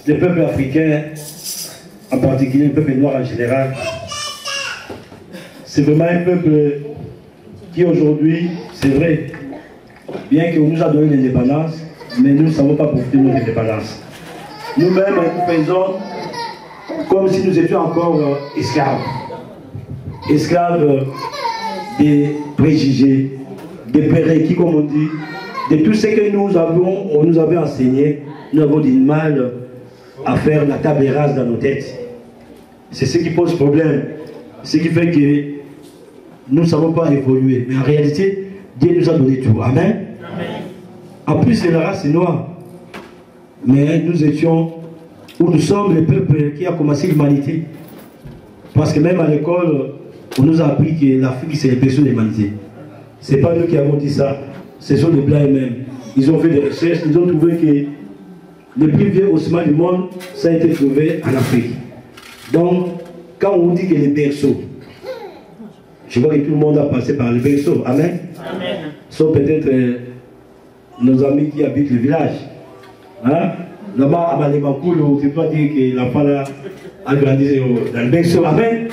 le peuple africain, en particulier le peuple noir en général, c'est vraiment un peuple qui aujourd'hui, c'est vrai, bien qu'on nous a donné l'indépendance, mais nous ne savons pas profiter de notre indépendance. Nous-mêmes, nous faisons comme si nous étions encore esclaves. Esclaves des préjugés, des prérequis, comme on dit, de tout ce que on nous avait enseigné. Nous avons du mal à faire la table rase dans nos têtes. C'est ce qui pose problème. Ce qui fait que nous ne savons pas évoluer. Mais en réalité, Dieu nous a donné tout. Amen. Amen. En plus, c'est la race noire. Mais nous étions, où nous sommes le peuple qui a commencé l'humanité. Parce que même à l'école, on nous a appris que l'Afrique, c'est les berceaux de l'humanité. Ce n'est pas nous qui avons dit ça. Ce sont les Blancs eux-mêmes. Ils ont fait des recherches, ils ont trouvé que le plus vieux ossement du monde, ça a été trouvé en Afrique. Donc, quand on dit que les berceaux, je vois que tout le monde a passé par les berceaux. Amen. Amen. Sauf peut-être nos amis qui habitent le village. Hein? Là-bas, à Malemakoulou, tu peux dire que l'enfant a grandi dans le berceau. Amen. Amen.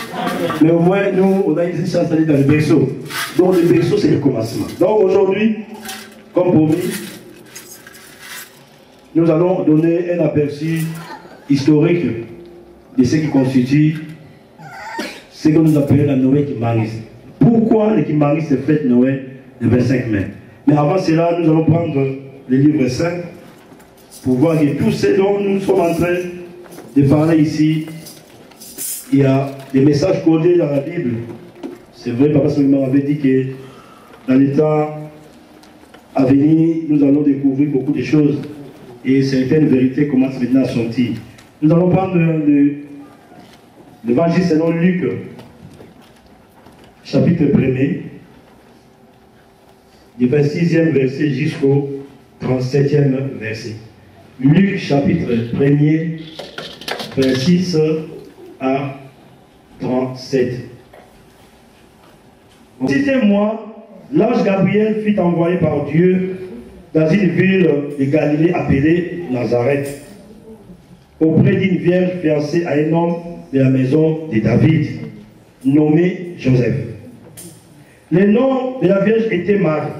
Mais au moins, nous, on a une chance d'aller dans le berceau. Donc, le berceau, c'est le commencement. Donc, aujourd'hui, comme promis, nous allons donner un aperçu historique de ce qui constitue ce que nous appelons la Noël Kimaris. Pourquoi le Kimaris se fête Noël le 25 mai? Mais avant cela, nous allons prendre le livre 5 pour voir que tout ce dont nous sommes en train de parler ici, il y a des messages codés dans la Bible. C'est vrai, Papa Soliman avait dit que dans les temps à venir, nous allons découvrir beaucoup de choses et certaines vérités commencent maintenant à sortir. Nous allons prendre l'évangile selon Luc, chapitre 1er, du 26e verset jusqu'au 37e verset. Luc, chapitre 1er, 26 à 37. En 6e mois, l'ange Gabriel fut envoyé par Dieu dans une ville de Galilée appelée Nazareth, auprès d'une vierge fiancée à un homme de la maison de David, nommé Joseph. Le nom de la vierge était Marie.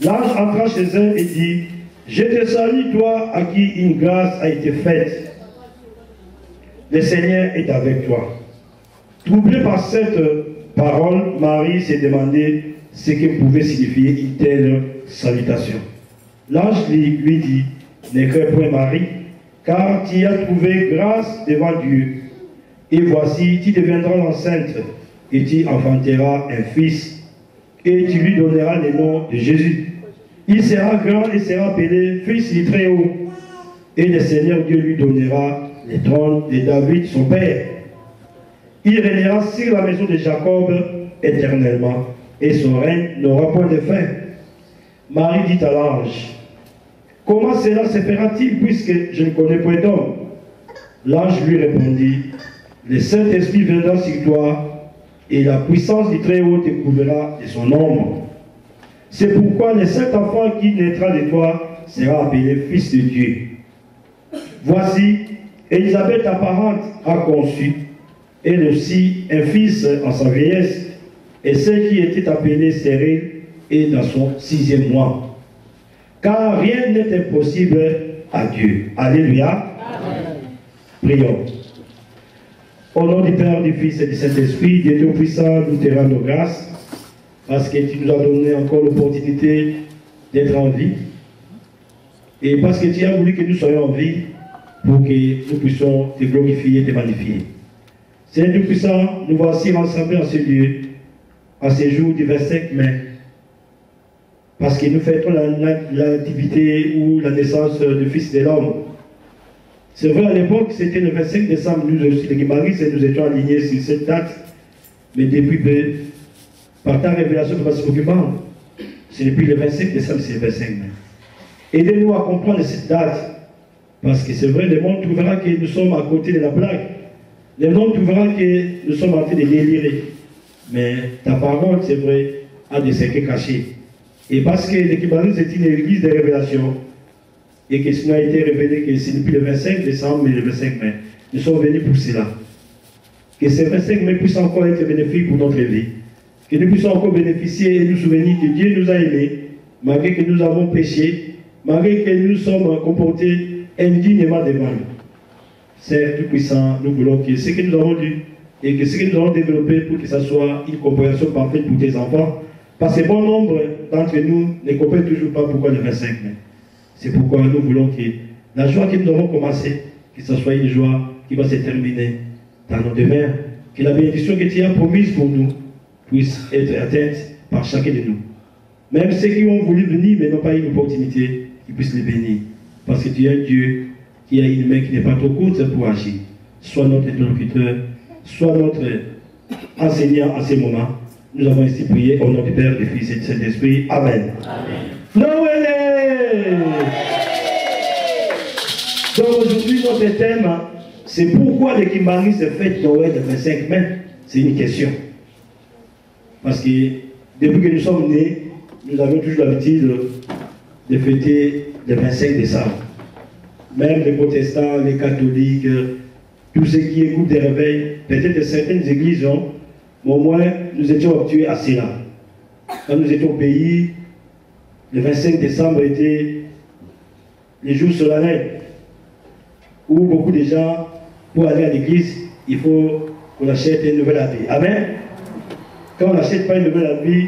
L'ange entra chez elle et dit: Je te salue, toi à qui une grâce a été faite. Le Seigneur est avec toi. Troublée par cette parole, Marie s'est demandé ce que pouvait signifier une telle salutation. L'ange lui dit: Ne crains point, Marie, car tu as trouvé grâce devant Dieu. Et voici, tu deviendras enceinte, et tu enfanteras un fils, et tu lui donneras le nom de Jésus. Il sera grand et sera appelé Fils du Très-Haut, et le Seigneur Dieu lui donnera le trône de David, son père. Il régnera sur la maison de Jacob éternellement, et son règne n'aura point de fin. Marie dit à l'ange: Comment cela se fera-t-il, puisque je ne connais point d'homme? L'ange lui répondit: Le Saint-Esprit viendra sur toi, et la puissance du Très-Haut te couvrira de son ombre. C'est pourquoi le Saint-Enfant qui naîtra de toi sera appelé Fils de Dieu. Voici, Élisabeth, ta parente, a conçu, elle aussi, un fils en sa vieillesse, et celle qui était appelée stérile est dans son 6e mois. Car rien n'est impossible à Dieu. Alléluia. Amen. Prions. Au nom du Père, du Fils et du Saint-Esprit, Dieu Tout-Puissant, nous te rendons grâce parce que tu nous as donné encore l'opportunité d'être en vie. Et parce que tu as voulu que nous soyons en vie pour que nous puissions te glorifier et te magnifier. Seigneur Tout-Puissant, nous voici rassemblés en ce lieu, en ce jour du 25 mai, parce que nous fêtons l'activité ou la naissance du Fils de l'homme. C'est vrai, à l'époque, c'était le 25 décembre, nous aussi, les Guimaris, nous étions alignés sur cette date, mais depuis peu, par ta révélation de votre document, c'est depuis le 25 décembre, c'est le 25 mai. Aidez-nous à comprendre cette date, parce que c'est vrai, le monde trouvera que nous sommes à côté de la blague. Le monde trouvera que nous sommes en train de délirer. Mais ta parole, c'est vrai, a des secrets cachés. Et parce que les Guimaris, c'est une église de révélation, et que ce n'a été révélé que c'est depuis le 25 décembre, mais le 25 mai. Nous sommes venus pour cela. Que ce 25 mai puisse encore être bénéfique pour notre vie. Que nous puissions encore bénéficier et nous souvenir que Dieu nous a aimés, malgré que nous avons péché, malgré que nous sommes comportés indignement devant lui. Seigneur Tout-Puissant, nous voulons que ce que nous avons lu et que ce que nous avons développé pour que ce soit une compréhension parfaite pour tes enfants, parce que bon nombre d'entre nous ne comprennent toujours pas pourquoi le 25 mai. C'est pourquoi nous voulons que la joie que nous avons commencé, que ce soit une joie qui va se terminer dans nos demeures, que la bénédiction que tu as promise pour nous puisse être atteinte par chacun de nous. Même ceux qui ont voulu venir mais n'ont pas eu l'opportunité, qu'ils puissent les bénir. Parce que tu es un Dieu qui a une main qui n'est pas trop courte pour agir. Sois notre interlocuteur, sois notre enseignant à ces moments. Nous avons ainsi prié au nom du Père, du Fils et du Saint-Esprit. Amen. Noël. Donc aujourd'hui, notre thème, c'est pourquoi le Kimbangui se fête Noël le 25 mai. C'est une question. Parce que depuis que nous sommes nés, nous avons toujours l'habitude de fêter le 25 décembre. Même les protestants, les catholiques, tous ceux qui écoutent des réveils, peut-être certaines églises ont, mais au moins nous étions habitués à cela. Quand nous étions au pays, le 25 décembre était les jours solennels où beaucoup de gens, pour aller à l'église, il faut qu'on achète un nouvel habit. Amen. Quand on n'achète pas un nouvel habit,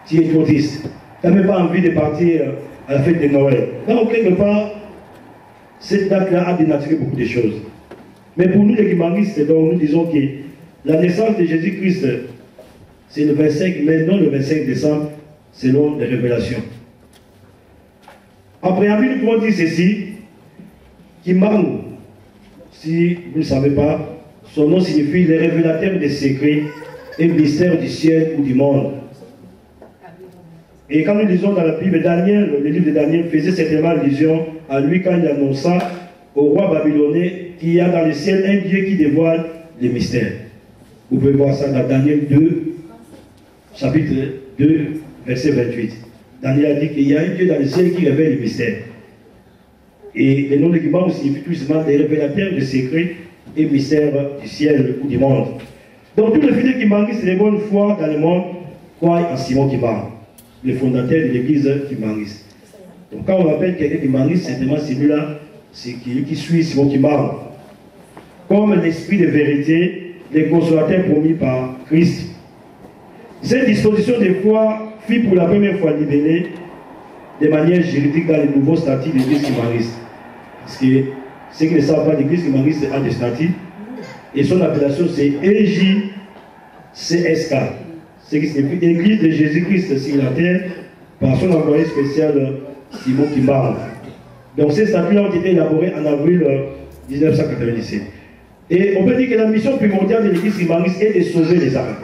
tu es trop triste. Tu n'as même pas envie de partir à la fête de Noël. Donc, quelque part, cette date-là a dénaturé beaucoup de choses. Mais pour nous, les Kimanguistes, nous disons que la naissance de Jésus-Christ, c'est le 25 mai, non le 25 décembre, selon les révélations. En préambule, nous pouvons dire ceci, Kimbangu, si vous ne le savez pas, son nom signifie le révélateur des secrets et mystères du ciel ou du monde. Et quand nous lisons dans la Bible, Daniel, le livre de Daniel faisait certainement allusion à lui quand il annonça au roi babylonais qu'il y a dans le ciel un Dieu qui dévoile les mystères. Vous pouvez voir ça dans Daniel 2, chapitre 2, verset 28. Daniel a dit qu'il y a un Dieu dans le ciel qui révèle les mystères. Et le nom de Kimbangu signifie tout simplement des révélateurs de secrets et mystères du ciel ou du monde. Donc tous les fidèles Kimbangu, c'est les bonnes foi dans le monde, croient en Simon Kimbangu, le fondateur de l'église Kimbangu. Donc quand on appelle quelqu'un Kimbangu, c'est vraiment celui-là, c'est qui suit Simon Kimbangu. Comme l'esprit de vérité, les consolateurs promis par Christ. Cette disposition de foi fut pour la première fois libellée de manière juridique dans les nouveaux statuts de l'église Kimbanguiste. Parce que ceux qui ne savent pas, l'église Kimbanguiste a des statuts et son appellation c'est EJCSK, ce qui signifie Église de Jésus-Christ sur la terre par son envoyé spécial Simon Kimbangu. Donc ces statuts ont été élaborés en avril 1997. Et on peut dire que la mission primordiale de l'église Kimbanguiste est de sauver les âmes.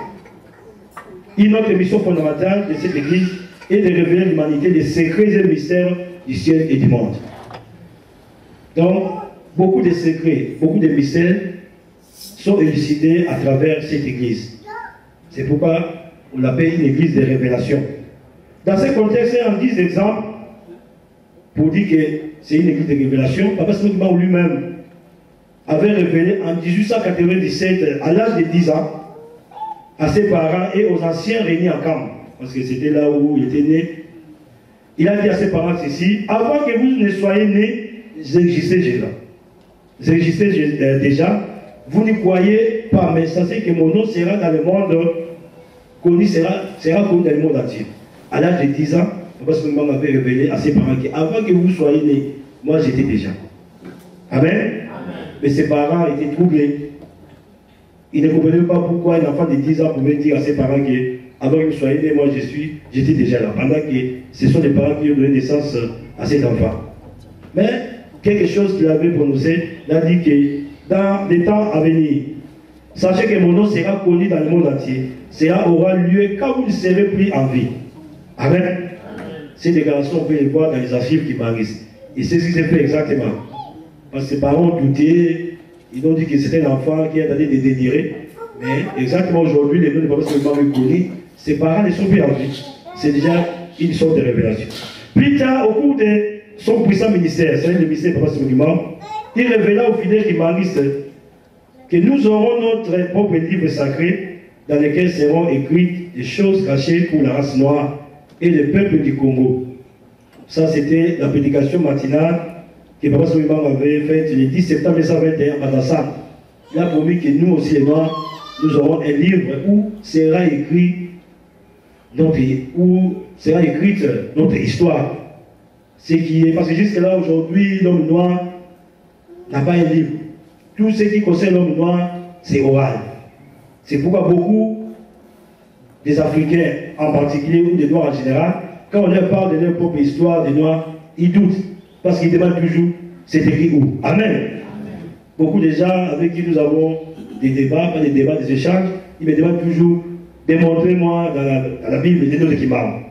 Une autre mission fondamentale de cette église est de révéler à l'humanité les secrets et mystères du ciel et du monde. Donc, beaucoup de secrets, beaucoup de mystères sont élucidés à travers cette église. C'est pourquoi on l'appelle une église de révélation. Dans ce contexte, il y a 10 exemples pour dire que c'est une église de révélation. Papa Simon lui-même avait révélé en 1897, à l'âge de 10 ans, à ses parents et aux anciens réunis en camp, parce que c'était là où il était né. Il a dit à ses parents ceci: avant que vous ne soyez nés, j'existais déjà. J'existais déjà. Vous ne croyez pas, mais sachez que mon nom sera dans le monde connu, sera connu dans le monde entier. À l'âge de 10 ans, parce que maman m'avait révélé à ses parents qu'avant que vous soyez nés, moi j'étais déjà. Amen. Amen. Mais ses parents étaient troublés. Ils ne comprenaient pas pourquoi un enfant de 10 ans pouvait dire à ses parents que avant que vous soyez nés, moi j'étais déjà là. Pendant que ce sont les parents qui ont donné naissance à cet enfant. Mais quelque chose qu'il avait prononcé, il a dit que dans les temps à venir, sachez que mon nom sera connu dans le monde entier. Cela aura lieu quand vous ne serez plus en vie. Amen. Amen. Ces déclarations, on peut les voir dans les archives qui paraissent. Et c'est ce qui s'est fait exactement. Parce que ses parents ont douté, ils ont dit que c'était un enfant qui a tenté de délirer. Mais exactement aujourd'hui, les noms de papa seulement reconnus, ses parents ne sont plus en vie. C'est déjà une sorte de révélation. Plus tard, au cours des son puissant ministère, c'est le ministère de Papa Simon, il révéla aux fidèles humanistes que nous aurons notre propre livre sacré dans lequel seront écrites des choses cachées pour la race noire et le peuple du Congo. Ça, c'était la prédication matinale que Papa Simon avait faite le 10 septembre 1921 à Madassam. Il a promis que nous aussi, les Noirs, nous aurons un livre où sera écrite notre histoire. Ce qui est, parce que jusque-là, aujourd'hui, l'homme noir n'a pas un livre. Tout ce qui concerne l'homme noir, c'est oral. C'est pourquoi beaucoup des Africains en particulier, ou des Noirs en général, quand on leur parle de leur propre histoire des Noirs, ils doutent. Parce qu'ils demandent toujours, c'est écrit où? Amen. Beaucoup de gens avec qui nous avons des débats, pas des débats, des échanges, ils me demandent toujours, démontrez-moi dans la Bible les notes qui marquent.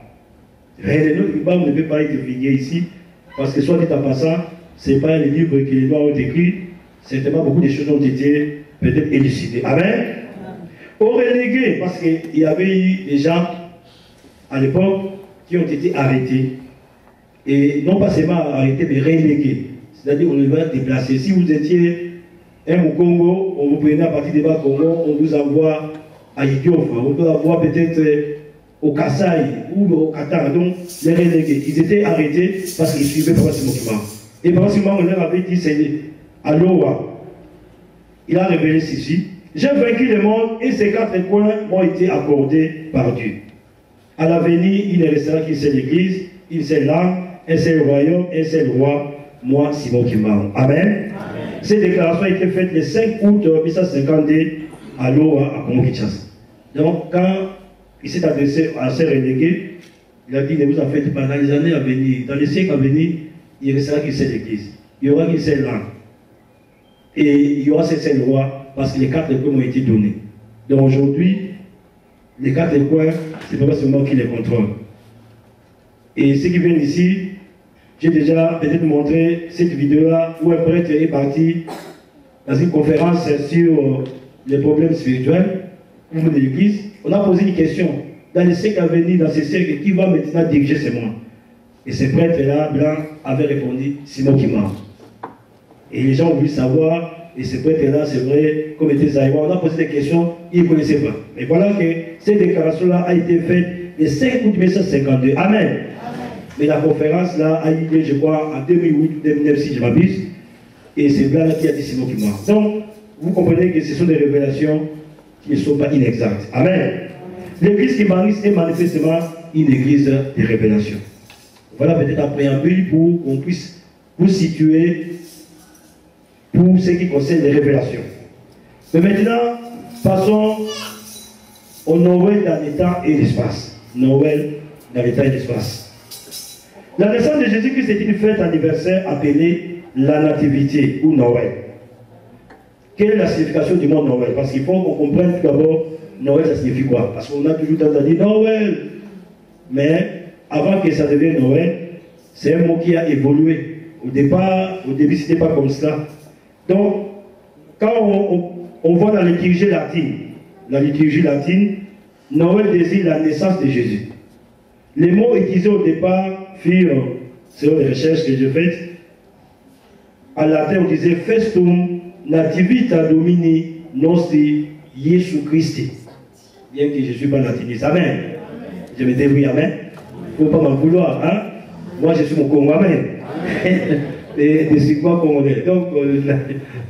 Les notes qui marquent ne peuvent pas être figées ici, parce que soit dit en passant, ce n'est pas les livres que les Noirs ont écrits, certainement beaucoup de choses ont été peut-être élucidées. Amen. Au relégué, parce qu'il y avait eu des gens à l'époque qui ont été arrêtés. Et non pas seulement arrêtés, mais relégués. C'est-à-dire on les va déplacer. Si vous étiez au Congo, on vous prenait à partir des Bas-Congo, on vous envoie à Idiof, on vous envoie peut-être au Kassai ou au Qatar. Donc, les relégués, ils étaient arrêtés parce qu'ils suivaient Papa Simon. Et Papa Simon, on leur avait dit, c'est à Loa. Il a révélé ceci. J'ai vaincu le monde et ces 4 coins m'ont été accordés par Dieu. À l'avenir, il ne restera qu'une seule église, une seule langue, un seul royaume, un seul roi, moi, Simon Kimaro. Amen. Cette déclaration a été faite le 5 août 1952 à Loa, à Congo-Kinshasa. Donc, quand il s'est adressé à ses relégués, il a dit, ne vous en faites pas, dans les années à venir, dans les siècles à venir, il ne restera qu'une seule église. Il y aura qu'une seule langue. Et il y aura ce seul roi, parce que les 4 coins ont été donnés. Donc aujourd'hui, les 4 coins, c'est pas seulement qui les contrôle. Et ceux qui viennent ici, j'ai déjà peut-être montré cette vidéo-là où un prêtre est parti dans une conférence sur les problèmes spirituels au niveau de l'église. On a posé une question. Dans les siècles à venir, dans ces siècles, qui va maintenant diriger ces mois? Et ce prêtre-là, blanc, avait répondu, Simon Kimaro. Et les gens ont voulu savoir. Et ce prêtre-là, c'est vrai, comme était Zaïwa, on a posé des questions, ils ne connaissaient pas. Mais voilà que cette déclaration-là a été faite le 5 août 1952. Amen. Amen. Mais la conférence-là a eu lieu, je crois, en 2008, 2009, si je m'abuse. Et c'est là qui a dit Simon Kimaro. Donc, vous comprenez que ce sont des révélations qui ne sont pas inexactes. Amen. L'église kimariste est manifestement une église de révélation. Voilà peut-être un préambule pour qu'on puisse vous situer pour ce qui concerne les révélations. Mais maintenant, passons au Noël dans le temps et l'espace. Noël dans le temps et l'espace. La naissance de Jésus-Christ est une fête anniversaire appelée la Nativité ou Noël. Quelle est la signification du mot Noël? Parce qu'il faut qu'on comprenne tout d'abord Noël, ça signifie quoi? Parce qu'on a toujours tendance à dire Noël. Mais avant que ça devienne Noël, c'est un mot qui a évolué. Au début, ce n'était pas comme cela. Donc, quand on voit la liturgie latine, Noël désigne la naissance de Jésus. Les mots utilisés au départ furent, selon les recherches que j'ai faites, en latin on disait Festum nativita domini nostri Jesu Christi. Bien que je ne suis pas latiniste. Amen. Je me débrouille, amen. Il ne faut pas m'en vouloir. Hein? Moi, je suis mon Congo, amen. Et c'est quoi congolais. Donc,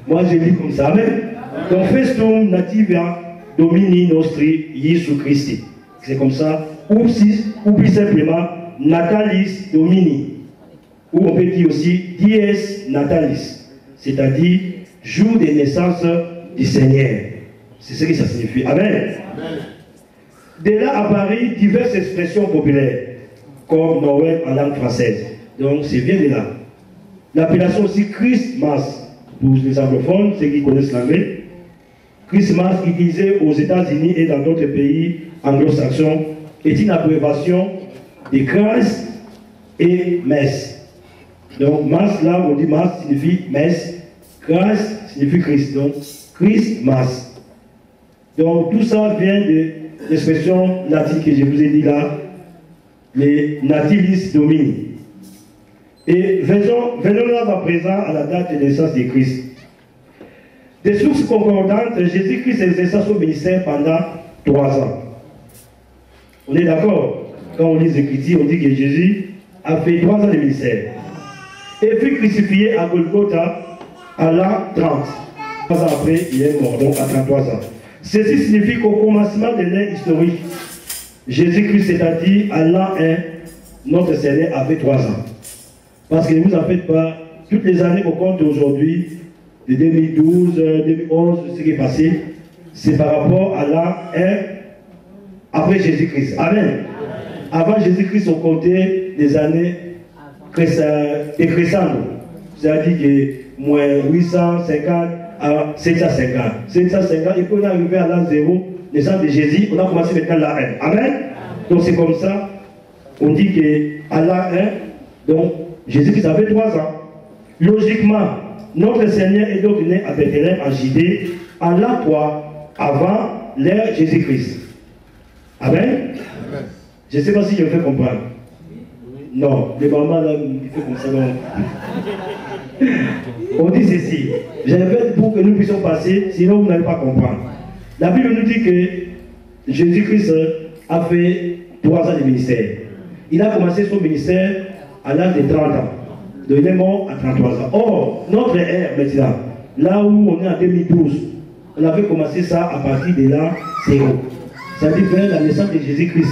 moi, je lis comme ça, amen. Donc, Festum nativia domini nostri Jesu Christi. C'est comme ça. Ou plus simplement, Natalis Domini. Ou on peut dire aussi Dies Natalis. C'est-à-dire, jour de naissance du Seigneur. C'est ce que ça signifie. Amen. Amen. De là apparaissent diverses expressions populaires, comme Noël en langue française. Donc, c'est bien de là. L'appellation aussi Christmas, pour les anglophones, ceux qui connaissent l'anglais. Christmas, utilisé aux États-Unis et dans d'autres pays anglo-saxons, est une abréviation de grâce et messe. Donc, masse, là, on dit masse signifie messe, grâce signifie Christ. Donc, Christmas. Donc, tout ça vient de l'expression latine que je vous ai dit là, les natilis domini. Et venons là à présent à la date de naissance de Christ. Des sources concordantes, Jésus-Christ exerça son ministère pendant 3 ans. On est d'accord? Quand on lit les Écritures, on dit que Jésus a fait 3 ans de ministère. Et fut crucifié à Golgotha à l'an 30. 3 ans après, il est mort, donc à 33 ans. Ceci signifie qu'au commencement de l'ère historique, Jésus-Christ, c'est-à-dire à l'an 1, notre Seigneur avait 3 ans. Parce que ne vous en faites pas, toutes les années qu'on compte aujourd'hui, de 2012, 2011, ce qui est passé, c'est par rapport à l'an 1 après Jésus-Christ. Amen. Avant Jésus-Christ, on comptait des années décrescentes. C'est-à-dire que moins 850 à 750. 750, et puis on est arrivé à l'an 0, naissance de Jésus, on a commencé maintenant l'an 1. Amen. Donc c'est comme ça, on dit qu'à l'an 1, donc Jésus-Christ avait 3 ans. Logiquement, notre Seigneur est donc né à Bethléem en Judée, en l'an 3, avant l'ère Jésus-Christ. Amen. Amen. Je ne sais pas si je me fais comprendre. Non, les mamans là, il fait comme ça. Non. On dit ceci. Je répète pour que nous puissions passer, sinon vous n'allez pas comprendre. La Bible nous dit que Jésus-Christ a fait 3 ans de ministère. Il a commencé son ministère à l'âge de 30 ans. Donc il est mort à 33 ans. Or, notre ère maintenant, là où on est en 2012, on avait commencé ça à partir de l'an 0. Ça veut dire la naissance de Jésus-Christ.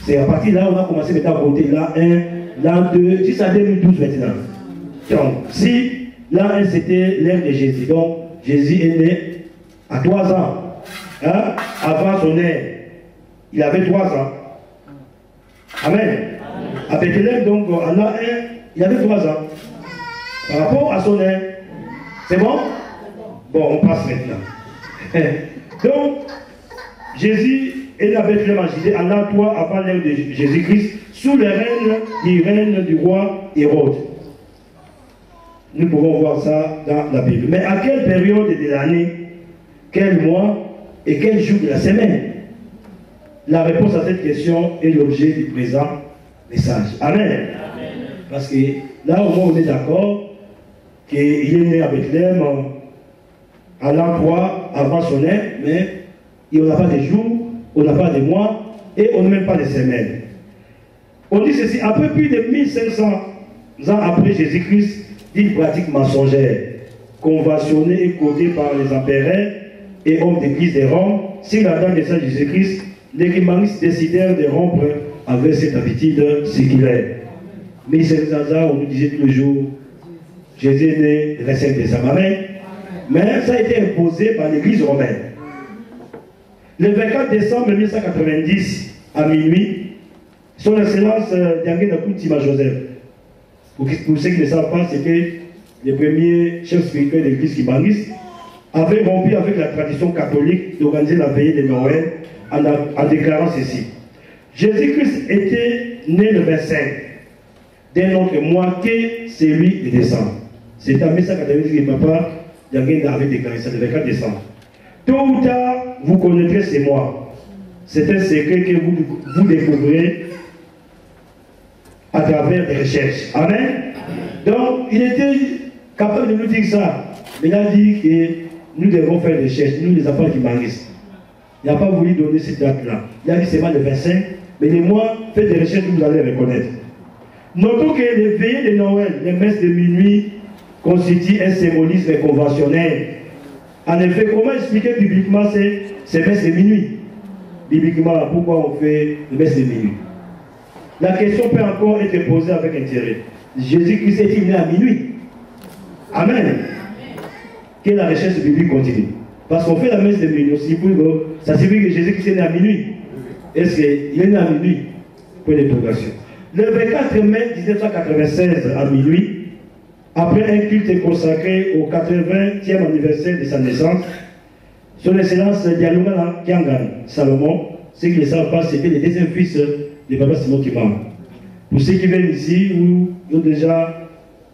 C'est à partir de là où on a commencé maintenant à compter l'an 1, l'an 2, jusqu'à 2012 maintenant. Donc, si l'an 1 c'était l'ère de Jésus, donc Jésus est né à 3 ans. Hein? Avant son ère, il avait 3 ans. Amen. À Bethléem, donc, en l'an 1, il avait 3 ans. Par rapport à son ère, c'est bon? Bon, on passe maintenant. Donc, Jésus est né à Bethléem en Judée en l'an 3 avant l'ère de Jésus-Christ, sous le règne du roi Hérode. Nous pouvons voir ça dans la Bible. Mais à quelle période de l'année, quel mois et quel jour de la semaine? La réponse à cette question est l'objet du présent message. Amen. Amen. Parce que là, au moins, on est d'accord qu'il est né à Bethléem en l'an 3 avant son ère, mais on n'a pas de jours, on n'a pas de mois et on n'a même pas de semaines. On dit ceci, un peu plus de 1500 ans après Jésus-Christ, d'une pratique mensongère, conventionnée et codée par les empereurs et hommes d'église de Rome, si la date de Saint Jésus-Christ, les humanistes décidèrent de rompre avec cette habitude séculaire. 1500 ans, on nous disait tous les jours, Jésus est né le 25 décembre. Amen. Mais ça a été imposé par l'église romaine. Le 24 décembre 1990, à minuit, son Excellence Diangé Tima Joseph, pour ceux qui ne savent pas, c'était le premier chef spirituel de l'église kibaniste, avait rompu avec la tradition catholique d'organiser la veillée de Noël en déclarant ceci. Jésus-Christ était né le 25 d'un autre mois que celui de décembre. C'est en 1990 que papa Diangé avait déclaré ça le 24 décembre. Tôt ou tard, vous connaîtrez ces mois. C'est un secret que vous découvrirez à travers des recherches. Amen. Donc, il était capable de nous dire ça. Mais il a dit que nous devons faire des recherches, nous les enfants qui manquent. Il n'a pas voulu donner cette date-là. Il a dit c'est mal le 25, mais les mois, faites des recherches que vous allez reconnaître. Notons que les veillées de Noël, les messes de minuit, constituent un symbolisme conventionnel. En effet, comment expliquer bibliquement ces messes de minuit? Bibliquement, pourquoi on fait les messes de minuit? La question peut encore être posée avec intérêt. Jésus-Christ est-il né à minuit? Amen. Que la recherche biblique continue. Parce qu'on fait la messe de minuit aussi, ça signifie que Jésus-Christ est né à minuit. Est-ce qu'il est né à minuit? Point d'interrogation. Le 24 mai 1996 à minuit, après un culte consacré au 80e anniversaire de sa naissance, son Excellence Dialunga Kiangan Salomon, ceux qui ne savent pas, c'était le deuxième fils de Papa Simon Kimang. Pour ceux qui viennent ici, où ils ont déjà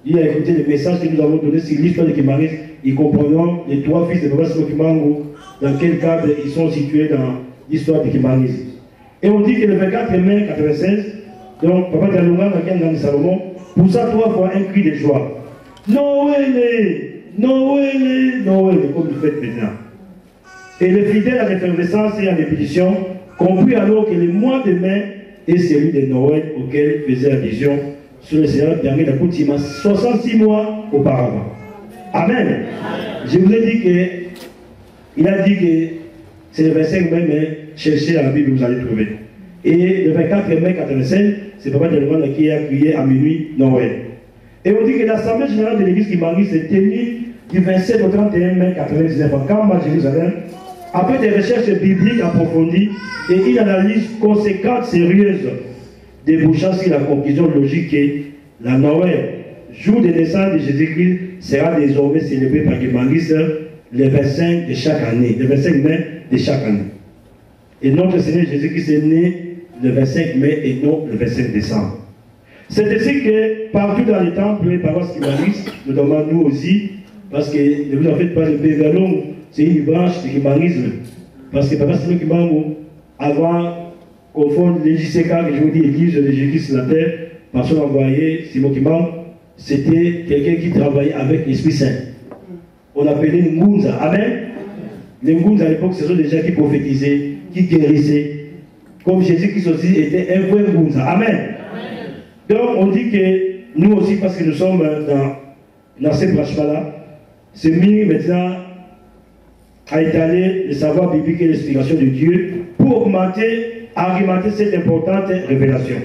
écouté le message que nous avons donné sur l'histoire de Kimangis, ils comprendront les 3 fils de Papa Simon Kimang, dans quel cadre ils sont situés dans l'histoire de Kimangis. Et on dit que le 24 mai 1996, donc Papa Dialunga Kiangan Salomon poussa 3 fois un cri de joie. Noël, Noël, Noël, comme vous faites maintenant. Et le fidèle à l'effervescence et à l'ébullition comprit alors que le mois de mai est celui de Noël auquel faisait allusion sur le Seigneur dernier de Koutima 66 mois auparavant. Amen. Je vous ai dit que il a dit que c'est le 25 mai, mais cherchez dans la Bible, vous allez trouver. Et le 24 mai 85, c'est Papa Delman qui a crié à minuit Noël. Et on dit que l'Assemblée générale de l'Église qui marie s'est tenue du 27 au 31 mai 99 en Campbell à Jérusalem, après des recherches bibliques approfondies et une analyse conséquente, sérieuse, débouchant sur la conclusion logique que la Noël, jour de naissance de Jésus-Christ, sera désormais célébré par les maristes le 25 de chaque année, le 25 mai de chaque année. Et notre Seigneur Jésus-Christ est né le 25 mai et non le 25 décembre. C'est ainsi que partout dans les temples, les paroisses qui marissent, notamment nous aussi, parce que ne vous en faites pas, le Pégalon, c'est une branche du kimanisme. Parce que Papa Seigneur Kimango, avant qu'on fonde les JCK, que je vous dis, l'église de Jésus sur la terre, par son envoyé, Simon Kimango, c'était quelqu'un qui travaillait avec l'Esprit Saint. On appelait les Ngunza. Amen. Les Ngunza à l'époque, ce sont des gens qui prophétisaient, qui guérissaient. Comme Jésus-Christ aussi était un vrai Ngunza. Amen. Donc on dit que nous aussi, parce que nous sommes dans ces branches-là, c'est mis maintenant à étaler le savoir biblique et l'explication de Dieu pour argumenter cette importante révélation.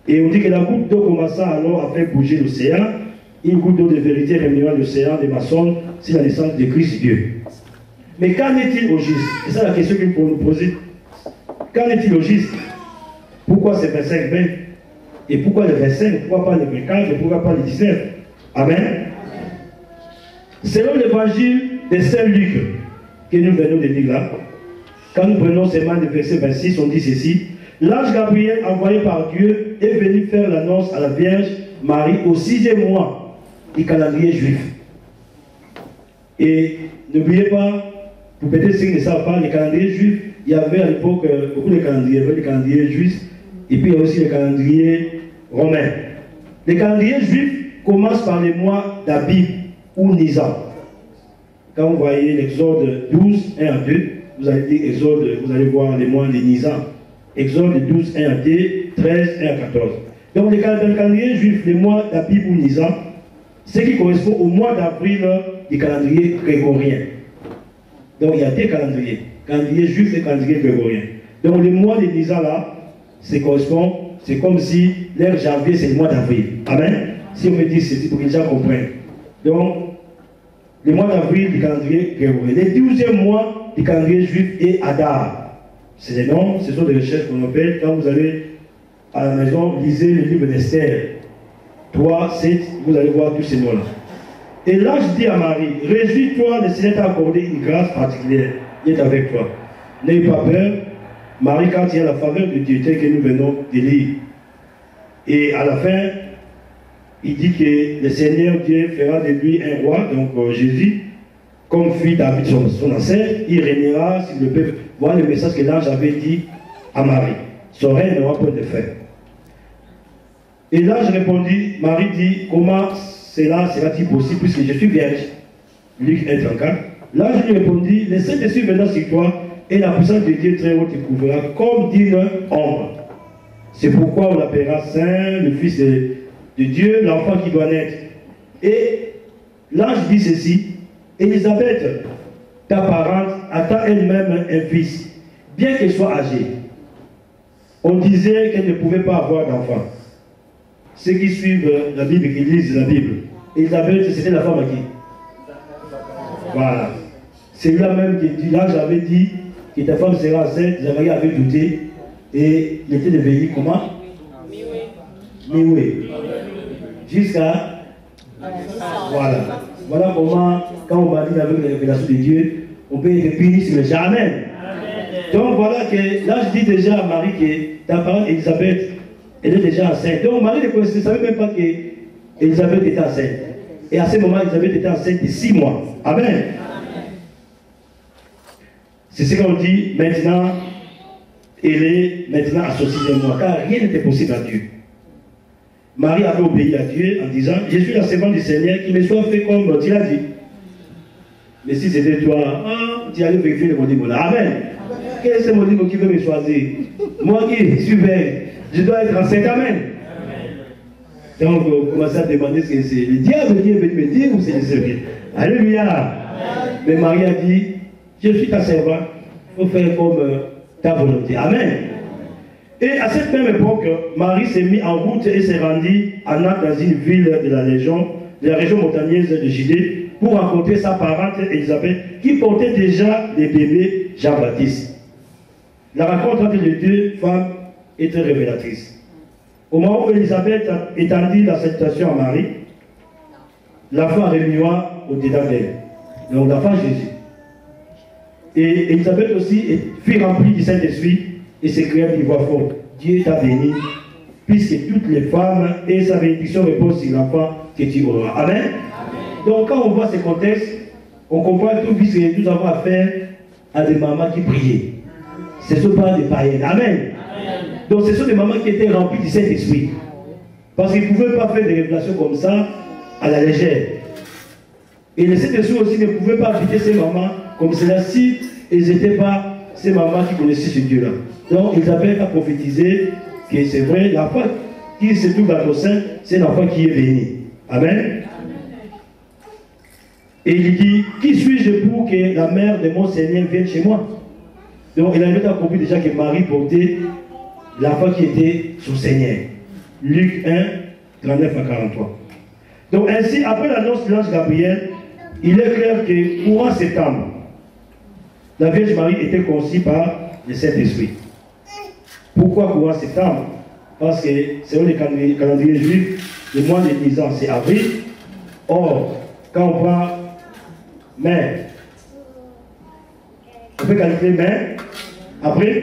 Et on dit que la goutte d'eau commença alors à faire bouger l'océan, une goutte d'eau de vérité réunira l'océan des maçons, c'est la naissance de Christ Dieu. Mais qu'en est-il au juste? C'est ça la question qu'il faut nous poser. Qu'en est-il au juste? Pourquoi c'est 25 mai? Et pourquoi le 25? Pourquoi pas le 24? Et pourquoi pas le 19? Amen. Selon l'évangile de Saint Luc, que nous venons de lire là, quand nous prenons seulement le verset 26, on dit ceci: l'ange Gabriel, envoyé par Dieu, est venu faire l'annonce à la Vierge Marie au 6e mois du calendrier juif. Et n'oubliez pas, pour peut-être ceux qui ne savent pas, les calendriers juifs, il y avait à l'époque beaucoup de calendriers. Il y avait les calendriers juifs, et puis il y a aussi les calendriers romains. Les calendriers juifs commencent par les mois d'Abib ou Nisan. Quand vous voyez l'Exode 12, 1 à 2, vous allez dire Exode, vous allez voir les mois de Nisan. Exode 12, 1 à 2, 13, 1 à 14. Donc les calendriers juifs, les mois d'Abib ou Nisan, ce qui correspond au mois d'avril du calendrier grégorien. Donc il y a deux calendriers, calendrier juif et calendrier grégorien. Donc les mois de Nisan là, c'est comme si l'ère janvier c'est le mois d'avril. Amen. Si on me dit ceci pour que les gens comprennent. Donc le mois d'avril du calendrier grégorien. Le 12e mois du calendrier juif est Adar. C'est les noms, ce sont des recherches qu'on appelle. Quand vous allez à la maison, lisez le livre d'Esther 3, 7, vous allez voir tous ces noms-là. Et l'ange dit à Marie: réjouis-toi, le Seigneur t'a accordé une grâce particulière. Il est avec toi. N'aie pas peur, Marie, quand il y a la faveur de Dieu, tel que nous venons de lire. Et à la fin, il dit que le Seigneur Dieu fera de lui un roi, donc Jésus, comme fit David son ancêtre, il régnera sur le peuple. Voilà le message que l'ange avait dit à Marie. Son règne n'aura pas de fin. Et l'ange répondit, Marie dit: comment cela sera-t-il possible puisque je suis vierge? Luc 1:34. L'ange lui répondit: le Saint-Esprit venant sur toi et la puissance de Dieu très haut te couvrira comme d'une ombre. C'est pourquoi on l'appellera Saint, le Fils de Dieu, l'enfant qui doit naître. Et l'ange dit ceci: Élisabeth, ta parente, attend elle-même un fils, bien qu'elle soit âgée. On disait qu'elle ne pouvait pas avoir d'enfant. Ceux qui suivent la Bible, qui lisent la Bible, Élisabeth, c'était la femme à qui? Voilà. C'est là même que l'ange avait dit que ta femme sera enceinte. Zacharie avait douté et il était devenu comment? Mioué. Jusqu'à. Voilà. Voilà comment, quand on va dire avec la révélation de Dieu, on peut être puni sur le jamais. Donc voilà que là je dis déjà à Marie que ta parente Élisabeth, elle est déjà enceinte. Donc Marie ne savait même pas qu'Élisabeth était enceinte. Et à ce moment, Élisabeth était enceinte de 6 mois. Amen. C'est ce qu'on dit maintenant. Elle est maintenant à son 6e mois, car rien n'était possible à Dieu. Marie avait obéi à Dieu en disant, je suis la servante du Seigneur, qu'il me soit fait comme tu l'as dit. Mais si c'était toi, tu allais vérifier le modimo là. Amen. Quel est ce modimo qui veut me choisir? Moi qui suis vert, je dois être enceinte. Amen. Donc, on commence à demander ce que c'est. Le diable qui est venu me dire ou c'est le Seigneur. Alléluia. Mais Marie a dit, je suis ta servante, il faut faire comme ta volonté. Amen. Et à cette même époque, Marie s'est mise en route et s'est rendue à Naples, dans une ville de la région montagneuse de Judée, pour rencontrer sa parente Élisabeth, qui portait déjà des bébés Jean-Baptiste. La rencontre entre les deux femmes est très révélatrice. Au moment où Élisabeth étendit la salutation à Marie, l'enfant remua au-dedans d'elle. Donc l'enfant Jésus. Et Élisabeth aussi fut remplie du Saint-Esprit et s'écria d'une voix forte, Dieu t'a béni, puisque toutes les femmes et sa bénédiction repose sur l'enfant que tu auras. Amen. Donc quand on voit ces contextes, on comprend tout puisque nous avons affaire à des mamans qui priaient. Ce ne sont pas des païennes. Amen. Donc ce sont des mamans qui étaient remplies du Saint-Esprit. Parce qu'ils ne pouvaient pas faire des révélations comme ça à la légère. Et le Saint-Esprit aussi ne pouvait pas habiter ces mamans comme cela si elles n'étaient pas ces mamans qui connaissaient ce Dieu-là. Donc Elisabeth a prophétisé que c'est vrai, l'enfant qui se trouve dans nos seins, c'est l'enfant qui est béni. Amen. Et il dit, qui suis-je pour que la mère de mon Seigneur vienne chez moi? Donc Elisabeth a compris déjà que Marie portait l'enfant qui était son Seigneur. Luc 1, 39 à 43. Donc ainsi, après l'annonce de l'ange Gabriel, il est clair que courant septembre, la Vierge Marie était conçue par le Saint-Esprit. Pourquoi courant septembre? Parce que selon les calendriers juifs, le mois de Nisan, c'est avril. Or, quand on prend mai, on peut calculer mai, avril,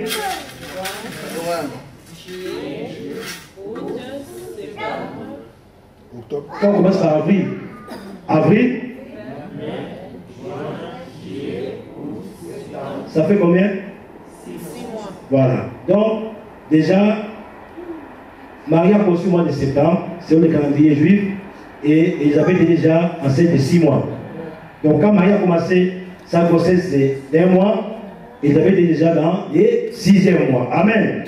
quand on commence par avril, ça fait combien? 6 mois. Voilà. Donc, déjà, Marie a conçu le mois de septembre, selon le calendrier juif, et Elisabeth était déjà enceinte de 6 mois. Donc, quand Marie a commencé sa grossesse d'un mois, Elisabeth était déjà dans les 6e mois. Amen.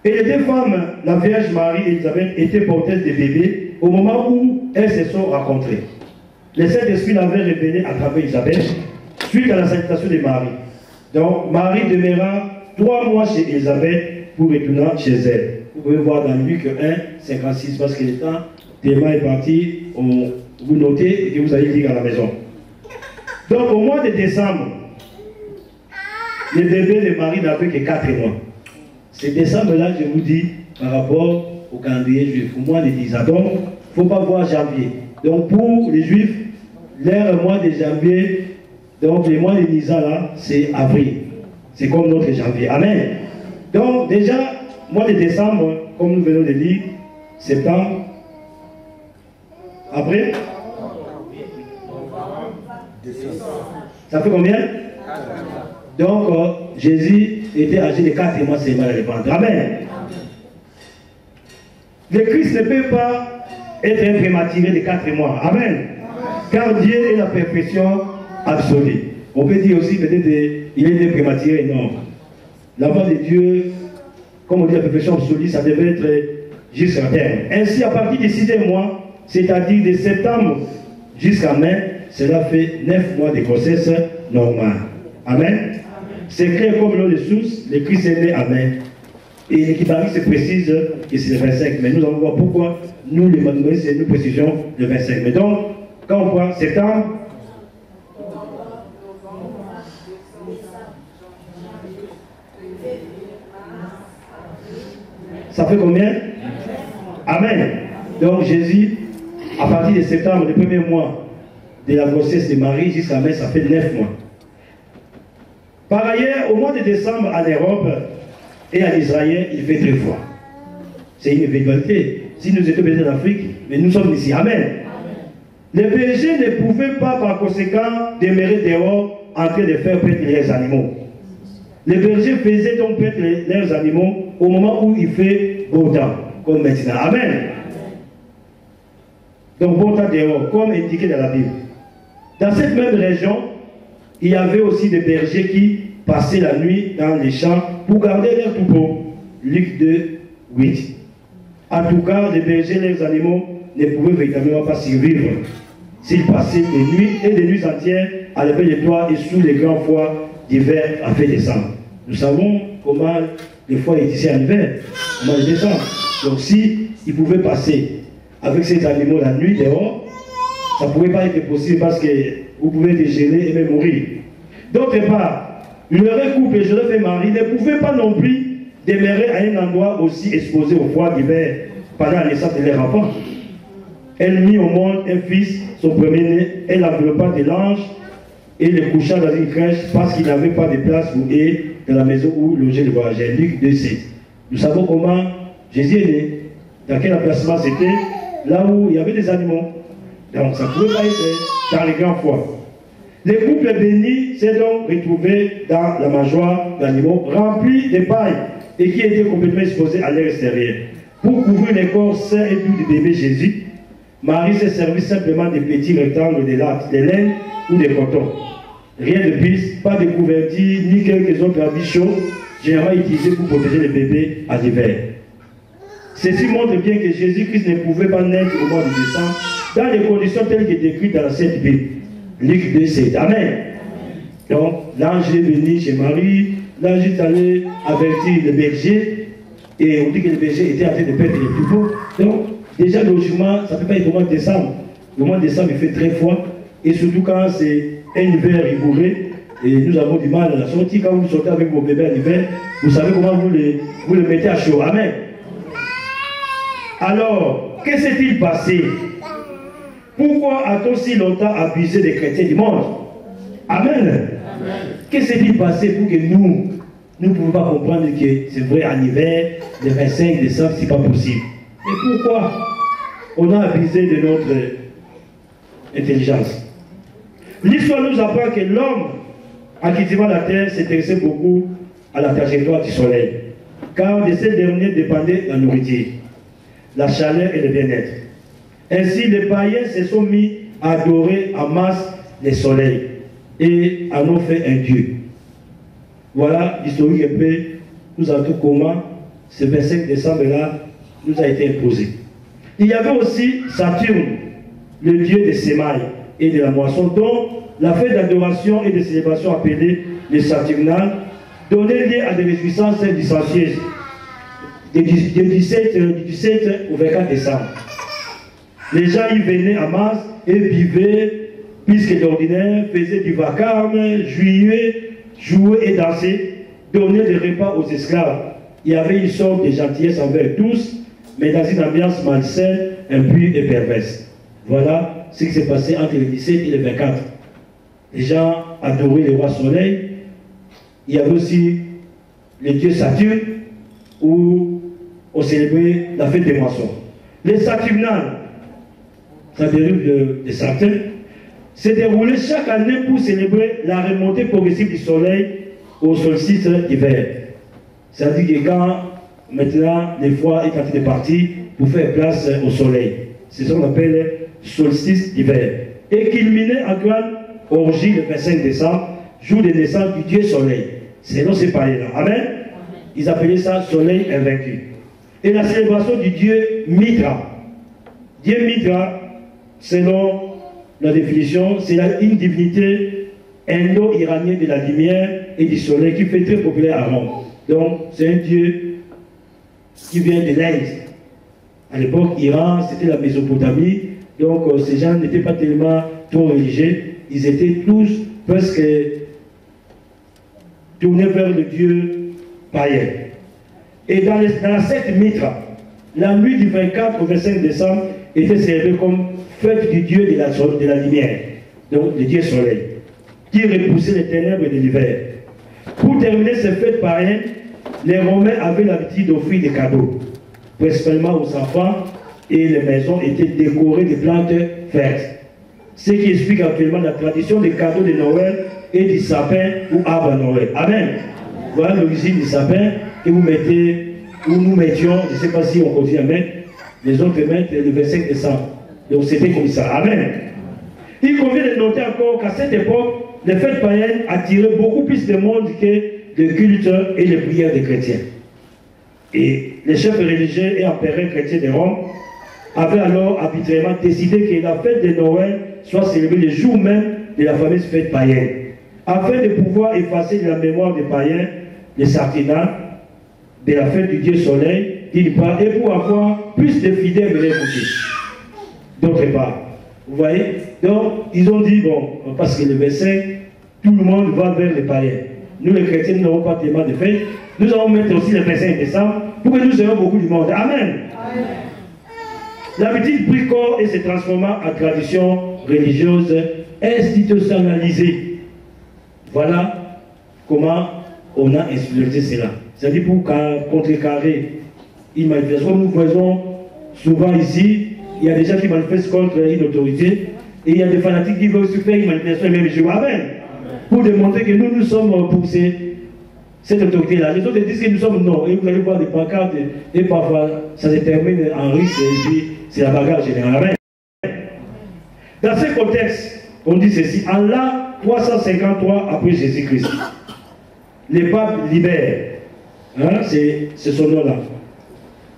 Et les deux femmes, la Vierge Marie et Elisabeth, étaient porteuses de bébés au moment où elles se sont rencontrées. Le Saint-Esprit l'avait révélé à travers Elisabeth suite à la salutation de Marie. Donc, Marie demeura 3 mois chez Elisabeth pour retourner chez elle. Vous pouvez voir dans Luc 1, 56, parce que le temps tellement est parti, vous notez et que vous allez lire à la maison. Donc, au mois de décembre, le bébé de Marie n'avait que 4 mois. C'est décembre-là, je vous dis, par rapport au calendrier juif, au mois de décembre. Donc, il ne faut pas voir janvier. Donc, pour les juifs, leur mois de janvier, donc les mois de Nisan là, c'est avril. C'est comme notre janvier. Amen. Donc, déjà, mois de décembre, comme nous venons de lire, septembre, après, ça fait combien? Donc, Jésus était âgé de 4 mois seulement à répandre. Amen. Le Christ ne peut pas être un prématuré de 4 mois. Amen. Car Dieu est la perfection absolue. On peut dire aussi peut-être qu'il est prématuré. Non. L'enfant de Dieu, comme on dit la perfection absolue, ça devait être jusqu'à terme. Ainsi, à partir du 6e mois, c'est-à-dire de septembre jusqu'à mai, cela fait 9 mois de grossesse normale. Amen. C'est clair comme l'eau de source, le Christ est né à mai. Et l'équivalence se précise que c'est le 25. Mais nous allons voir pourquoi nous, les mathématiciens, nous précisons le 25. Mais donc, quand on prend septembre, ça fait combien? Amen. Donc Jésus, à partir de septembre, le premier mois de la grossesse de Marie jusqu'à mai, ça fait 9 mois. Par ailleurs, au mois de décembre, en Europe et en Israël, il fait très froid. C'est une vérité. Si nous étions peut-être en Afrique, mais nous sommes ici. Amen. Les bergers ne pouvaient pas, par conséquent, demeurer dehors en train de faire paître les animaux. Les bergers faisaient donc paître leurs animaux au moment où il fait beau temps, comme maintenant. Amen. Donc beau temps dehors, comme indiqué dans la Bible. Dans cette même région, il y avait aussi des bergers qui passaient la nuit dans les champs pour garder leurs troupeaux. Luc 2, 8. En tout cas, les bergers, leurs animaux ne pouvaient véritablement pas survivre s'ils passaient des nuits et des nuits entières à lever les toits et sous les grands foies d'hiver à faire descendre. Nous savons comment les foies étaient ici en hiver, comment les descendre. Donc si ils pouvaient passer avec ces animaux la nuit dehors, ça ne pouvait pas être possible parce que vous pouvez être gelé et même mourir. D'autre part, l'heureux couple Joseph et Marie ne pouvaient pas non plus demeurer à un endroit aussi exposé au froid d'hiver pendant la naissance de leur enfant. Elle mit au monde un fils, son premier-né, elle l'enveloppa de l'ange et le coucha dans une crèche parce qu'il n'avait pas de place pour eux dans la maison où logeait le voyageur. Luc 2,7. Nous savons comment Jésus est né. Dans quel emplacement c'était? Là où il y avait des animaux. Donc ça ne pouvait pas être dans les grands foies. Le couple béni s'est donc retrouvé dans la mangeoire d'animaux remplis de paille et qui étaient complètement exposés à l'air extérieur. Pour couvrir les corps sains et doux du bébé Jésus, Marie s'est servi simplement des petits rectangles de laine ou de coton. Rien de plus, pas de couverture ni quelques autres habits chauds, généralement utilisés pour protéger les bébés à l'hiver. Ceci montre bien que Jésus-Christ ne pouvait pas naître au mois de décembre dans les conditions telles que décrites dans la Sainte Bible. Luc 2,7. Amen. Donc, l'ange est venu chez Marie, l'ange est allé avertir le berger, et on dit que le berger était en train de perdre les troupeaux. Donc, déjà, le jugement, ça ne peut pas être au mois de décembre. Le mois de décembre, il fait très froid, et surtout quand c'est un hiver rigoureux, et nous avons du mal à la sortie. Quand vous sortez avec vos bébés en hiver, vous savez comment vous le mettez à chaud. Amen. Alors, que s'est-il passé? Pourquoi a-t-on si longtemps abusé des chrétiens du monde? Amen. Amen. Que s'est-il passé pour que nous ne pouvons pas comprendre que c'est vrai en hiver, le 25 décembre, ce n'est pas possible? Et pourquoi on a abusé de notre intelligence? L'histoire nous apprend que l'homme, en cultivant la terre, s'intéressait beaucoup à la trajectoire du soleil, car de ces derniers dépendait la nourriture, la chaleur et le bien-être. Ainsi, les païens se sont mis à adorer en masse le soleil et en ont fait un dieu. Voilà l'historique un peu, nous avons comment ce 25 décembre-là nous a été imposé. Il y avait aussi Saturne, le dieu des semailles et de la moisson, dont la fête d'adoration et de célébration appelée les Saturnales donnait lieu à des réjouissances licencieuses du 17 au 24 décembre. Les gens y venaient en masse et vivaient plus que d'ordinaire, faisaient du vacarme, jouaient et dansaient, donnaient des repas aux esclaves. Il y avait une sorte de gentillesse envers tous, mais dans une ambiance malsaine, impure et perverse. Voilà ce qui s'est passé entre le 17 et le 24. Les gens adoraient le roi soleil. Il y avait aussi le dieu Saturne, où on célébrait la fête des moissons. Les Saturnales, ça dérive de Saturne, se déroulait chaque année pour célébrer la remontée progressive du soleil au solstice d'hiver. C'est-à-dire que quand maintenant les foies est en train de partir pour faire place au soleil, c'est ce qu'on appelle solstice d'hiver. Et culminait en grande orgie le 25 décembre, jour de naissance du dieu soleil. C'est dans ces palais-là. Amen. Ils appelaient ça soleil invaincu. Et la célébration du dieu Mitra. Dieu Mitra, selon la définition, c'est une divinité indo-iranienne de la lumière et du soleil qui fait très populaire à Rome. Donc, c'est un dieu qui vient de l'Inde. À l'époque, Iran, c'était la Mésopotamie. Donc, ces gens n'étaient pas tellement trop religieux. Ils étaient tous presque tournés vers le dieu païen. Et dans la secte Mitra, la nuit du 24 au 25 décembre était célébrée comme fête du dieu de la lumière, donc le dieu soleil, qui repoussait les ténèbres de l'hiver. Pour terminer cette fête païenne, les Romains avaient l'habitude d'offrir des cadeaux, principalement aux enfants, et les maisons étaient décorées de plantes vertes. Ce qui explique actuellement la tradition des cadeaux de Noël et du sapin ou arbre à Noël. Amen. Voilà l'origine du sapin que vous mettez où nous mettions, je ne sais pas si on continue à mettre, les autres mettent le 25 décembre. Donc c'était comme ça. Amen. Il convient de noter encore qu'à cette époque, les fêtes païennes attiraient beaucoup plus de monde que le culte et les prières des chrétiens. Et les chefs religieux et empereurs chrétiens de Rome avaient alors arbitrairement décidé que la fête de Noël soit célébrée le jour même de la fameuse fête païenne, afin de pouvoir effacer de la mémoire des païens les sartinats de la fête du Dieu Soleil, d'une part, et pour avoir plus de fidèles de leur côté, d'autre part. Vous voyez? Donc, ils ont dit, bon, parce que le 25, tout le monde va vers les païens. Nous, les chrétiens, nous n'avons pas tellement de fêtes. Nous allons mettre aussi le 25 décembre pour que nous ayons beaucoup du monde. Amen. Amen. L'habitude prit corps et se transforma en tradition religieuse institutionnalisée. Voilà comment on a institutionnalisé cela. C'est-à-dire pour contrecarrer une manifestation. Comme nous voyons souvent ici, il y a des gens qui manifestent contre une autorité et il y a des fanatiques qui veulent se faire une manifestation le même jour. Amen. Pour démontrer que nous sommes pour cette autorité-là. Les autres disent que nous sommes non. Et vous allez voir des pancartes et parfois ça se termine en risque et puis c'est la bagarre générale. Dans ce contexte, on dit ceci. En l'an 353 après Jésus-Christ, les papes libèrent. Hein, c'est son nom-là.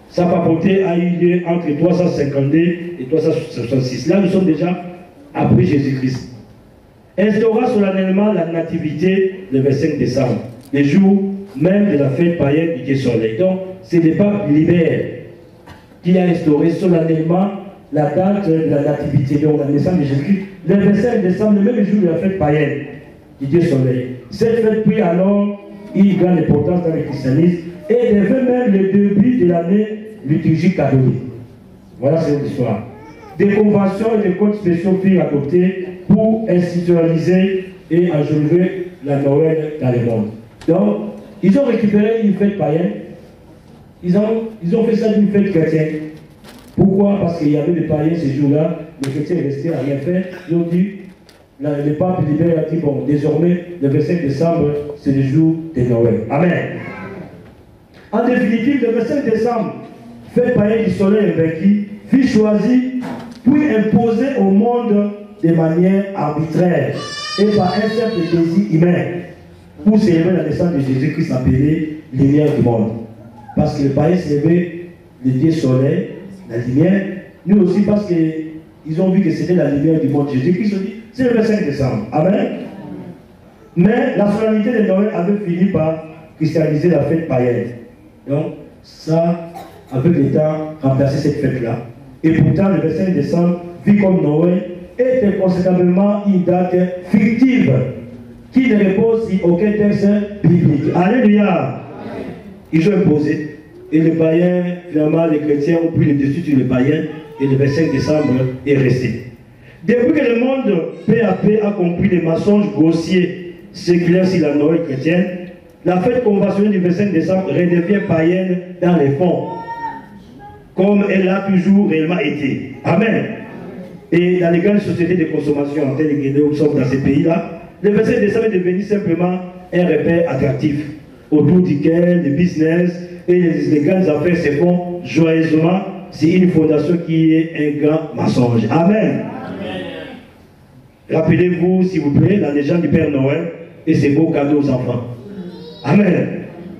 Sa papauté a eu lieu entre 352 et 366. Là, nous sommes déjà après Jésus-Christ. Instaura solennellement la nativité le 25 décembre, le jour même de la fête païenne du Dieu Soleil. Donc, c'est le pape Libère qui a instauré solennellement la date de la nativité, donc la naissance de Jésus-Christ, le 25 décembre, le même jour de la fête païenne du Dieu Soleil. Cette fête prit alors une grande importance dans le christianisme et devait même le début de l'année liturgique catholique. Voilà cette histoire. Des conventions et des codes spéciaux furent adoptés pour institutionnaliser et enjoliver la Noël dans le monde. Donc, ils ont récupéré une fête païenne, ils ont fait ça d'une fête chrétienne. Pourquoi? Parce qu'il y avait des païens ces jours-là, les chrétiens restaient à rien faire. Ils ont dit, le pape Libère a dit, bon, désormais, le 25 décembre, c'est le jour de Noël. Amen. En définitive, le 25 décembre, fête païenne du soleil invaincu, fut choisi puis imposé au monde de manière arbitraire et par un simple désir humain pour célébrer la naissance de Jésus-Christ appelé lumière du monde. Parce que les païens célébraient le Dieu soleil, la lumière, nous aussi parce qu'ils ont vu que c'était la lumière du monde. Jésus-Christ a dit, c'est le 25 décembre. Amen. Mais la solennité de Noël avait fini par christianiser la fête païenne. Donc, ça, avec le temps, remplacer cette fête-là. Et pourtant, le 25 décembre, vu comme Noël, est conséquemment une date fictive qui ne repose sur aucun texte biblique. Alléluia. Ils ont imposé. Et les païens, finalement, les chrétiens ont pris le dessus sur les païens et le 25 décembre est resté. Depuis que le monde, peu à peu, a compris les mensonges grossiers séculaires sur la Noël chrétienne, la fête conventionnelle du 25 décembre redevient païenne dans les fonds, comme elle a toujours réellement été. Amen. Et dans les grandes sociétés de consommation, telles que nous sommes dans ces pays-là, le 25 décembre est devenu simplement un repère attractif, autour duquel les business et les grandes affaires se font joyeusement. C'est une fondation qui est un grand mensonge. Amen. Rappelez-vous, s'il vous plaît, la légende du Père Noël et ses beaux cadeaux aux enfants. Amen.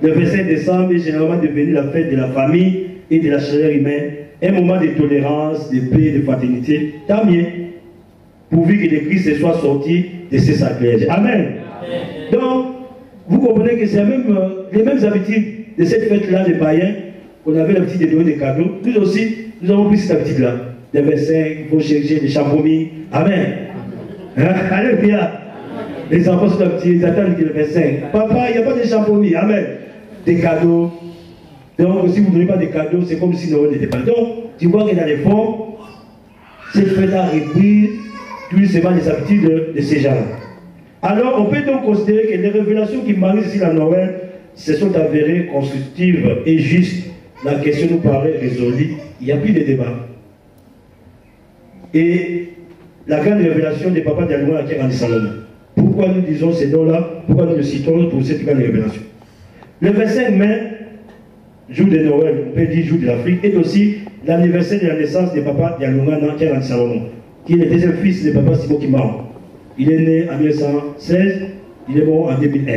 Le 25 décembre est généralement devenu la fête de la famille et de la chaleur humaine, un moment de tolérance, de paix, de fraternité. Tant mieux, pourvu que le Christ soit sorti de ses sacrilèges. Amen. Donc, vous comprenez que c'est les mêmes habitudes de cette fête-là, les païens, qu'on avait l'habitude de donner des cadeaux. Nous aussi, nous avons pris cette habitude-là. Les 25, il faut chercher des champomis. Amen. Hein? Alléluia. Les enfants sont petits, ils attendent le 25. Papa, il n'y a pas de champomis. Amen. Des cadeaux. Donc, si vous ne donnez pas de cadeaux, c'est comme si Noël n'était pas. Donc, tu vois que dans les fonds, cette fête-là a repris tout simplement les habitudes de ces gens-là. Alors, on peut donc considérer que les révélations qui marient ici la Noël se sont avérées constructives et justes. La question nous paraît résolue. Il n'y a plus de débat. Et la grande révélation des papas d'Allouin qui est en Salomon. Pourquoi nous disons ces noms-là? Pourquoi nous le citons pour cette grande révélation? Le 25 mai jour de Noël, on peut dire jour de l'Afrique, est aussi l'anniversaire de la naissance de Papa Dialungana Kiangani Salomon, qui est le deuxième fils de Papa Simon Kimbangu. Il est né en 1916, il est mort en 2001.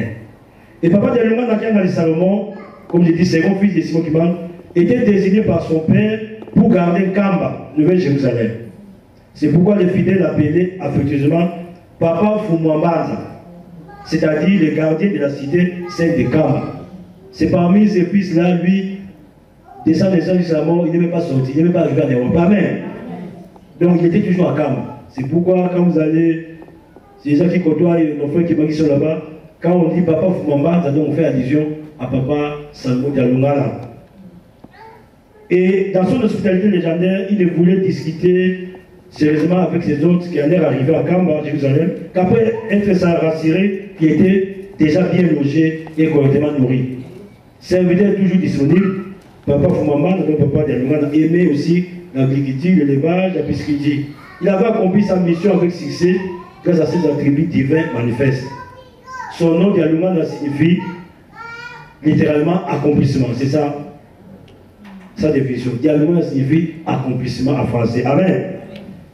Et Papa Dialungana Kiangani Salomon, comme je dis, second fils de Simon Kimbangu, était désigné par son père pour garder Kamba, Nouvelle-Jérusalem. C'est pourquoi les fidèles l'appelaient affectueusement Papa Fumwambaza, c'est-à-dire le gardien de la cité, celle de Kamba. C'est parmi ces fils-là, lui, de sa naissance jusqu'à la mort, il n'est même pas sorti, il n'est même pas arrivé en Europe. Amen. Donc il était toujours à Kamba. C'est pourquoi quand vous allez, c'est les gens qui côtoient nos frères qui sont là-bas, quand on dit Papa Fumwambaza, donc on fait allusion à Papa Salomon Dialungana. Et dans son hospitalité légendaire, il ne voulait discuter sérieusement avec ses autres qui allaient arriver à Kamba, Jérusalem, qu'après être rassuré, qui était déjà bien logé et correctement nourri. Serviteur toujours disponible, Papa Fumwambaza, notre Papa Dialungana, aimait aussi l'agriculture, l'élevage, la pisciculture. Il avait accompli sa mission avec succès grâce à ses attributs divins manifestes. Son nom Dialungana signifie littéralement accomplissement, c'est ça sa définition. Dialungana signifie accomplissement en français. Amen.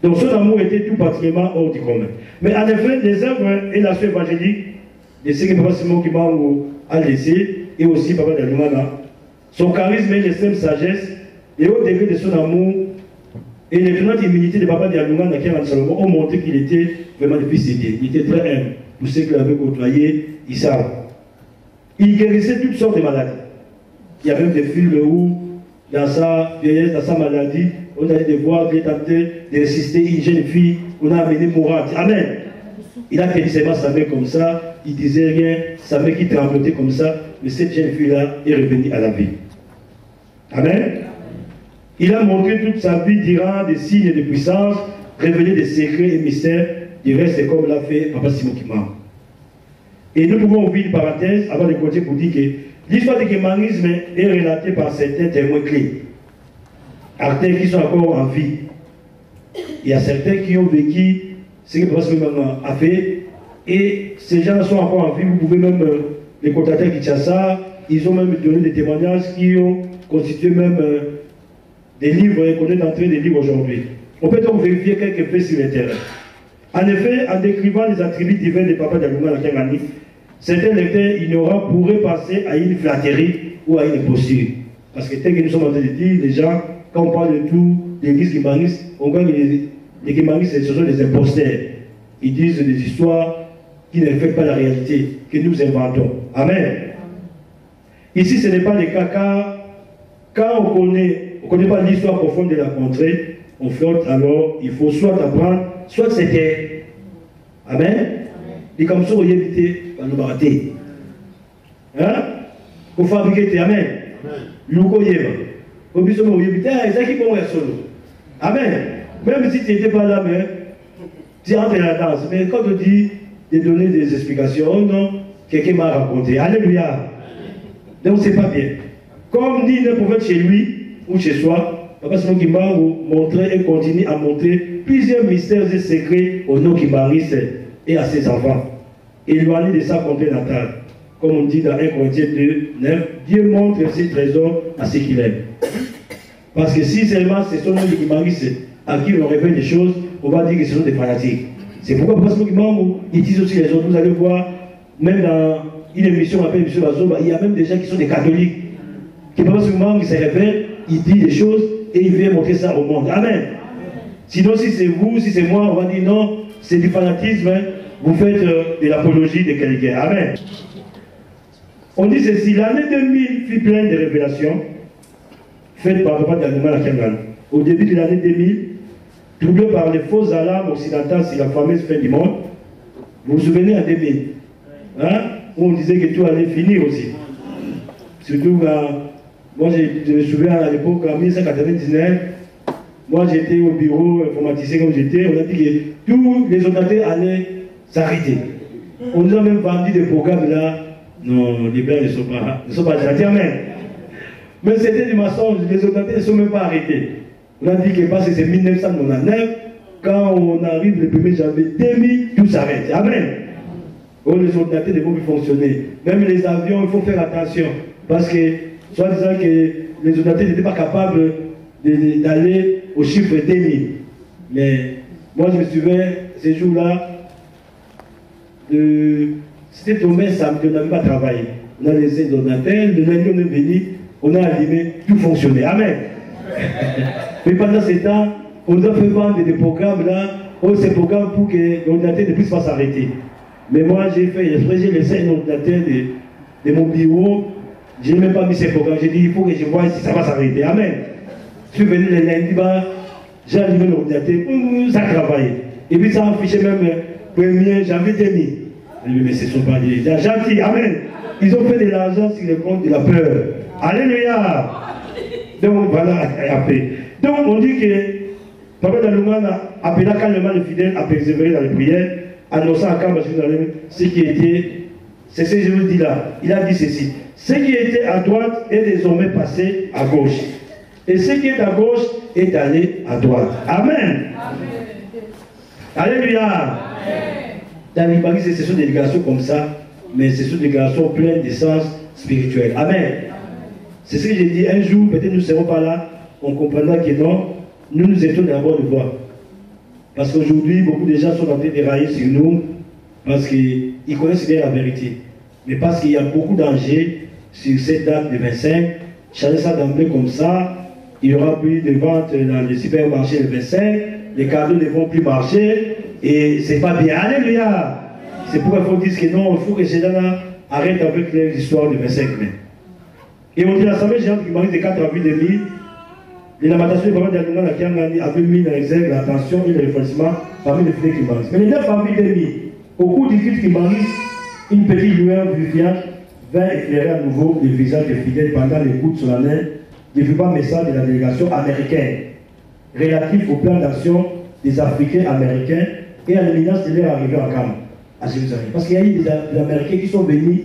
Donc son amour était tout particulièrement hors du commun. Mais en effet, les œuvres et l'aspect évangélique de ce que Papa Simon Kimbangu a laissé, et aussi Papa Dialungana, son charisme et l'extrême sagesse, et au degré de son amour, et l'étonnante humilité de Papa Dialungana Kiangani Salomon ont montré qu'il était vraiment le fils de Dieu. Il était très humble. Pour ceux qui l'avaient côtoyé, ils savent. Il guérissait toutes sortes de maladies. Il y a même des films où, dans sa vieillesse, dans sa maladie, on a dit de voir qu'il est tenté de résister une jeune fille qu'on a amenée mourante. Amen. Il a tenu seulement sa main comme ça, il disait rien, sa main qui tremblotait comme ça, mais cette jeune fille-là est revenue à la vie. Amen. Il a montré toute sa vie durant des signes de puissance, révélé des secrets et mystères, du reste comme l'a fait Papa Simon Kimbangu. Et nous pouvons ouvrir une parenthèse avant de continuer pour dire que l'histoire du kimbanghisme est relatée par certains témoins clés, acteurs qui sont encore en vie. Il y a certains qui ont vécu ce que Papa Simon Kimbangu a fait, et ces gens sont encore en vie. Vous pouvez même les contacter à Kinshasa. Ils ont même donné des témoignages qui ont constitué même des livres, et qu'on est en train de lire aujourd'hui. On peut donc vérifier quelques faits sur le terrain. En effet, en décrivant les attributs divins de Papa Dialungana Kiangani, certains lecteurs ignorants pourraient passer à une flatterie ou à une imposture. Parce que tel que nous sommes en train de dire, les gens, quand on parle de tout, l'église kimbangiste, on voit que les kimbanghistes, ce sont des imposteurs. Ils disent des histoires qui ne reflètent pas la réalité, que nous inventons. Amen. Ici, ce n'est pas le cas, car quand on ne connaît pas l'histoire profonde de la contrée, on flotte, alors il faut soit apprendre, soit c'était. Amen. Et comme ça, on y évite par le baraté. Hein? Pour fabriquer, amen. Louko yeba. Au plus, on y évite, c'est qui peut être solo. Amen. Même si tu n'étais pas là, mais tu rentres dans la danse. Mais quand on dit de donner des explications, oh non, quelqu'un m'a raconté. Alléluia. Donc, c'est pas bien. Comme dit le prophète chez lui ou chez soi, Papa Simon Kimbangu montrait et continue à montrer plusieurs mystères et secrets au nom kimbangiste et à ses enfants, éloignés de sa contrée natale. Comme on dit dans 1 Corinthiens 2, 9, Dieu montre ses trésors à ceux qu'il aime. Parce que si seulement ce sont les kimbangistes à qui on révèle des choses, on va dire que ce sont des fanatiques. C'est pourquoi Papa Simon Kimbangu utilise aussi les autres. Vous allez voir, même dans une émission appelée Émission Bazoba, il y a même des gens qui sont des catholiques. Que Papa Simon Kimbangu se révèle, il dit des choses et il vient montrer ça au monde. Amen. Sinon, si c'est vous, si c'est moi, on va dire non, c'est du fanatisme, hein. Vous faites de l'apologie de quelqu'un. Amen. On dit ceci, l'année 2000 fut pleine de révélations faites par Papa Dialungana Kiangani. Au début de l'année 2000, troublé par les fausses alarmes occidentales sur la fameuse fin du monde, vous vous souvenez en 2000, hein, où on disait que tout allait finir aussi. Surtout quand, moi je me souviens à l'époque, en 1999, moi j'étais au bureau informaticien comme j'étais, on a dit que tous les ordinateurs allaient s'arrêter. On nous a même vendu des programmes là, non, les blancs ne sont pas gentils, amen. Mais c'était du mensonge, les ordinateurs ne sont même pas arrêtés. On a dit que parce que c'est 1999, quand on arrive le 1er janvier 2000, tout s'arrête. Amen. Oh, les ordinateurs ne vont plus fonctionner. Même les avions, il faut faire attention. Parce que soit disant que les ordinateurs n'étaient pas capables d'aller au chiffre 2000. Mais moi, je me souviens, ces jours-là, c'était tombé samedi, on n'avait pas travaillé. On a laissé l'ordinateur, le lundi, on est venu, on a allumé, tout fonctionnait. Amen. Mais pendant ce temps, on a fait vendre des programmes là, ces programmes pour que l'ordinateur ne puisse pas s'arrêter. Mais moi, j'ai laissé un ordinateur de mon bureau, je n'ai même pas mis ces programmes, j'ai dit, il faut que je vois si ça va s'arrêter. Amen. Je suis venu le lundi, j'ai allumé l'ordinateur, ça travaillait. Et puis ça affichait même 1er janvier 2000. Mais ce ne sont pas des gens gentils. Amen. Ils ont fait de l'argent sur le compte de la peur. Alléluia. Donc voilà, après. Donc on dit que Papa Dalouman a appelé calmement le fidèle à persévérer dans les prières, annonçant à Kamba ce qui était, c'est ce que je vous dis là. Il a dit ceci. Ce qui était à droite est désormais passé à gauche. Et ce qui est à gauche est allé à droite. Amen. Alléluia. Amen. Dans l'Ibaris, ce sont des déclarations comme ça, mais ce sont des déclarations pleines de sens spirituel. Amen. C'est ce que j'ai dit. Un jour, peut-être nous ne serons pas là, on comprendra que non, nous étions d'abord de voix. Parce qu'aujourd'hui, beaucoup de gens sont en train de railler sur nous, parce qu'ils connaissent bien la vérité. Mais parce qu'il y a beaucoup d'enjeux sur cette date de 25, changer ça d'emblée comme ça, il y aura plus de ventes dans les supermarchés le 25, les cadeaux ne vont plus marcher, et c'est pas bien. Alléluia. C'est pourquoi il faut dire que non, il faut que ces gens-là arrêtent avec les histoires du 25 mai. Et on dit l'Assemblée générale qui marie de 4 avril 2000, les lamentations du Papa Dalouman qui avait mis dans l'exergue l'attention et le réfléchissement parmi les fidèles qui marient. Mais le 9 avril 2000, au cours du culte qui marie, une petite lueur vivifiante vint éclairer à nouveau le visage des fidèles pendant l'écoute solennelle du vibrant message de la délégation américaine relatif au plan d'action des Africains américains et à l'imminence de leur arrivée à Kamba, à Jérusalem. Parce qu'il y a eu des Américains qui sont venus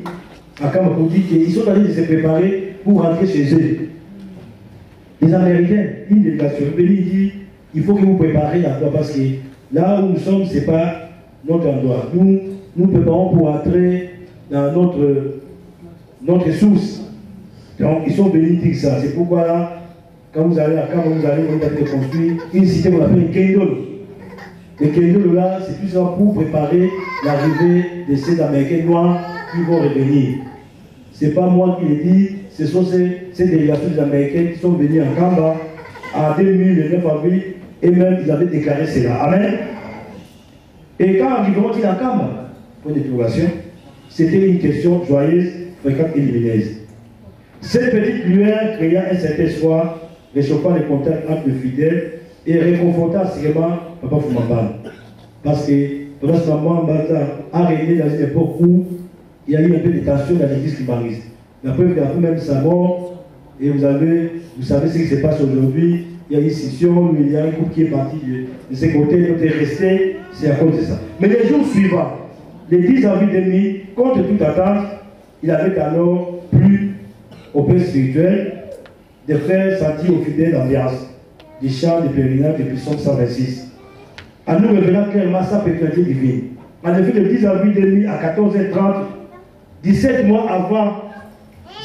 à Kamba pour dire qu'ils sont allés se préparer pour rentrer chez eux. Les Américains, une délégation, ils disent il faut que vous prépariez l'endroit parce que là où nous sommes, ce n'est pas notre endroit. Nous préparons pour entrer dans notre source. Donc ils sont venus dire ça. C'est pourquoi là, quand vous allez à Kamba, vous allez construire une cité qu'on appelle Kendall. Et Kendall là, c'est tout ça pour préparer l'arrivée de ces Américains noirs qui vont revenir. Ce n'est pas moi qui le dis, ce sont ces délégations des Américains qui sont venus à Kamba en 2000, le 9 avril, et même ils avaient déclaré cela. Amen. Et quand arriveront-ils à Kamba? Point d'interrogation. C'était une question joyeuse, fréquente et lumineuse. Cette petite lueur créa un certain espoir, réchauffant les contacts entre les fidèles et réconfortant assurément Papa Fumamba. Parce que Papa Fumamba a régné dans une époque où il y a eu un peu de tension dans l'église libanise. La preuve qu'après même sa mort, et vous savez ce qui se passe aujourd'hui, il y a une scission, il y a un groupe qui est parti de ce côté, l'autre est resté, c'est à cause de ça. Mais les jours suivants, le 10 avril 2000, contre toute attente, il avait alors plu au père spirituel de faire sentir aux fidèles l'ambiance du chant de pèlerinage depuis Psaume 126, en nous révélant clairement sa pécularité divine. En effet, le 10 avril 2000 à 14h30, 17 mois avant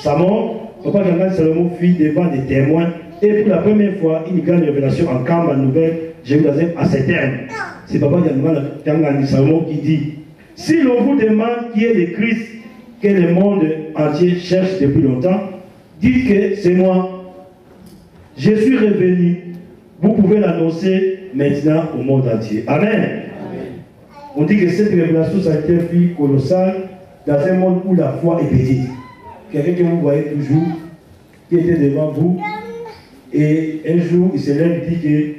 sa mort, Papa Gangan Salomon fit devant des témoins et pour la première fois une grande révélation en Kamba Nouvelle Jérusalem à ses termes. C'est Papa Gangan Salomon qui dit: si l'on vous demande qui est le Christ que le monde entier cherche depuis longtemps, dites que c'est moi. Je suis revenu. Vous pouvez l'annoncer maintenant au monde entier. Amen. Amen. On dit que cette révélation, ça a été une fille colossale dans un monde où la foi est petite. Quelqu'un que vous voyez toujours, qui était devant vous, et un jour, il se lève et dit que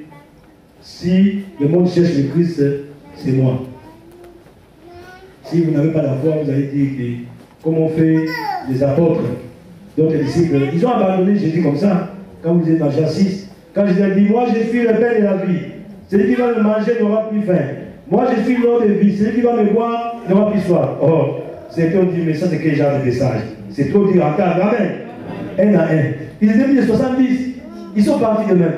si le monde cherche le Christ, c'est moi. Si vous n'avez pas la foi, vous allez dire que, comme on fait les apôtres, d'autres disciples, ils ont abandonné Jésus comme ça, quand vous êtes dans Jean 6. Quand Jésus a dit, moi je suis le pain de la vie, celui qui va me manger n'aura plus faim. Moi je suis l'eau de vie, celui qui va me boire n'aura plus soif. Oh, c'est qu'on dit, mais ça c'est quel genre de message? C'est trop dire en table, amen. Un à un. Ils étaient mis de 70, ils sont partis de même.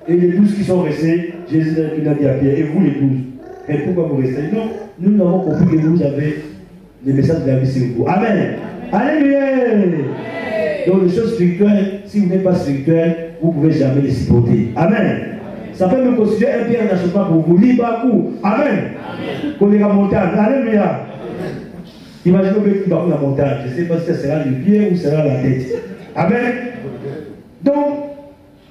Et les 12 qui sont restés, Jésus a dit à Pierre, et vous les 12, et pourquoi vous restez? Non, nous avons compris que vous avez le message de la vie sur vous. Amen. Alléluia. Donc les choses spirituelles, si vous n'êtes pas spirituel, vous ne pouvez jamais les supporter. Amen. Ça peut me considérer un pierre d'achoppement pour vous. Libakou. Amen. Pour les montagnes. Alléluia. Imaginez que vous la montagne. Je ne sais pas si ça sera le pied ou sera la tête. Amen. Donc,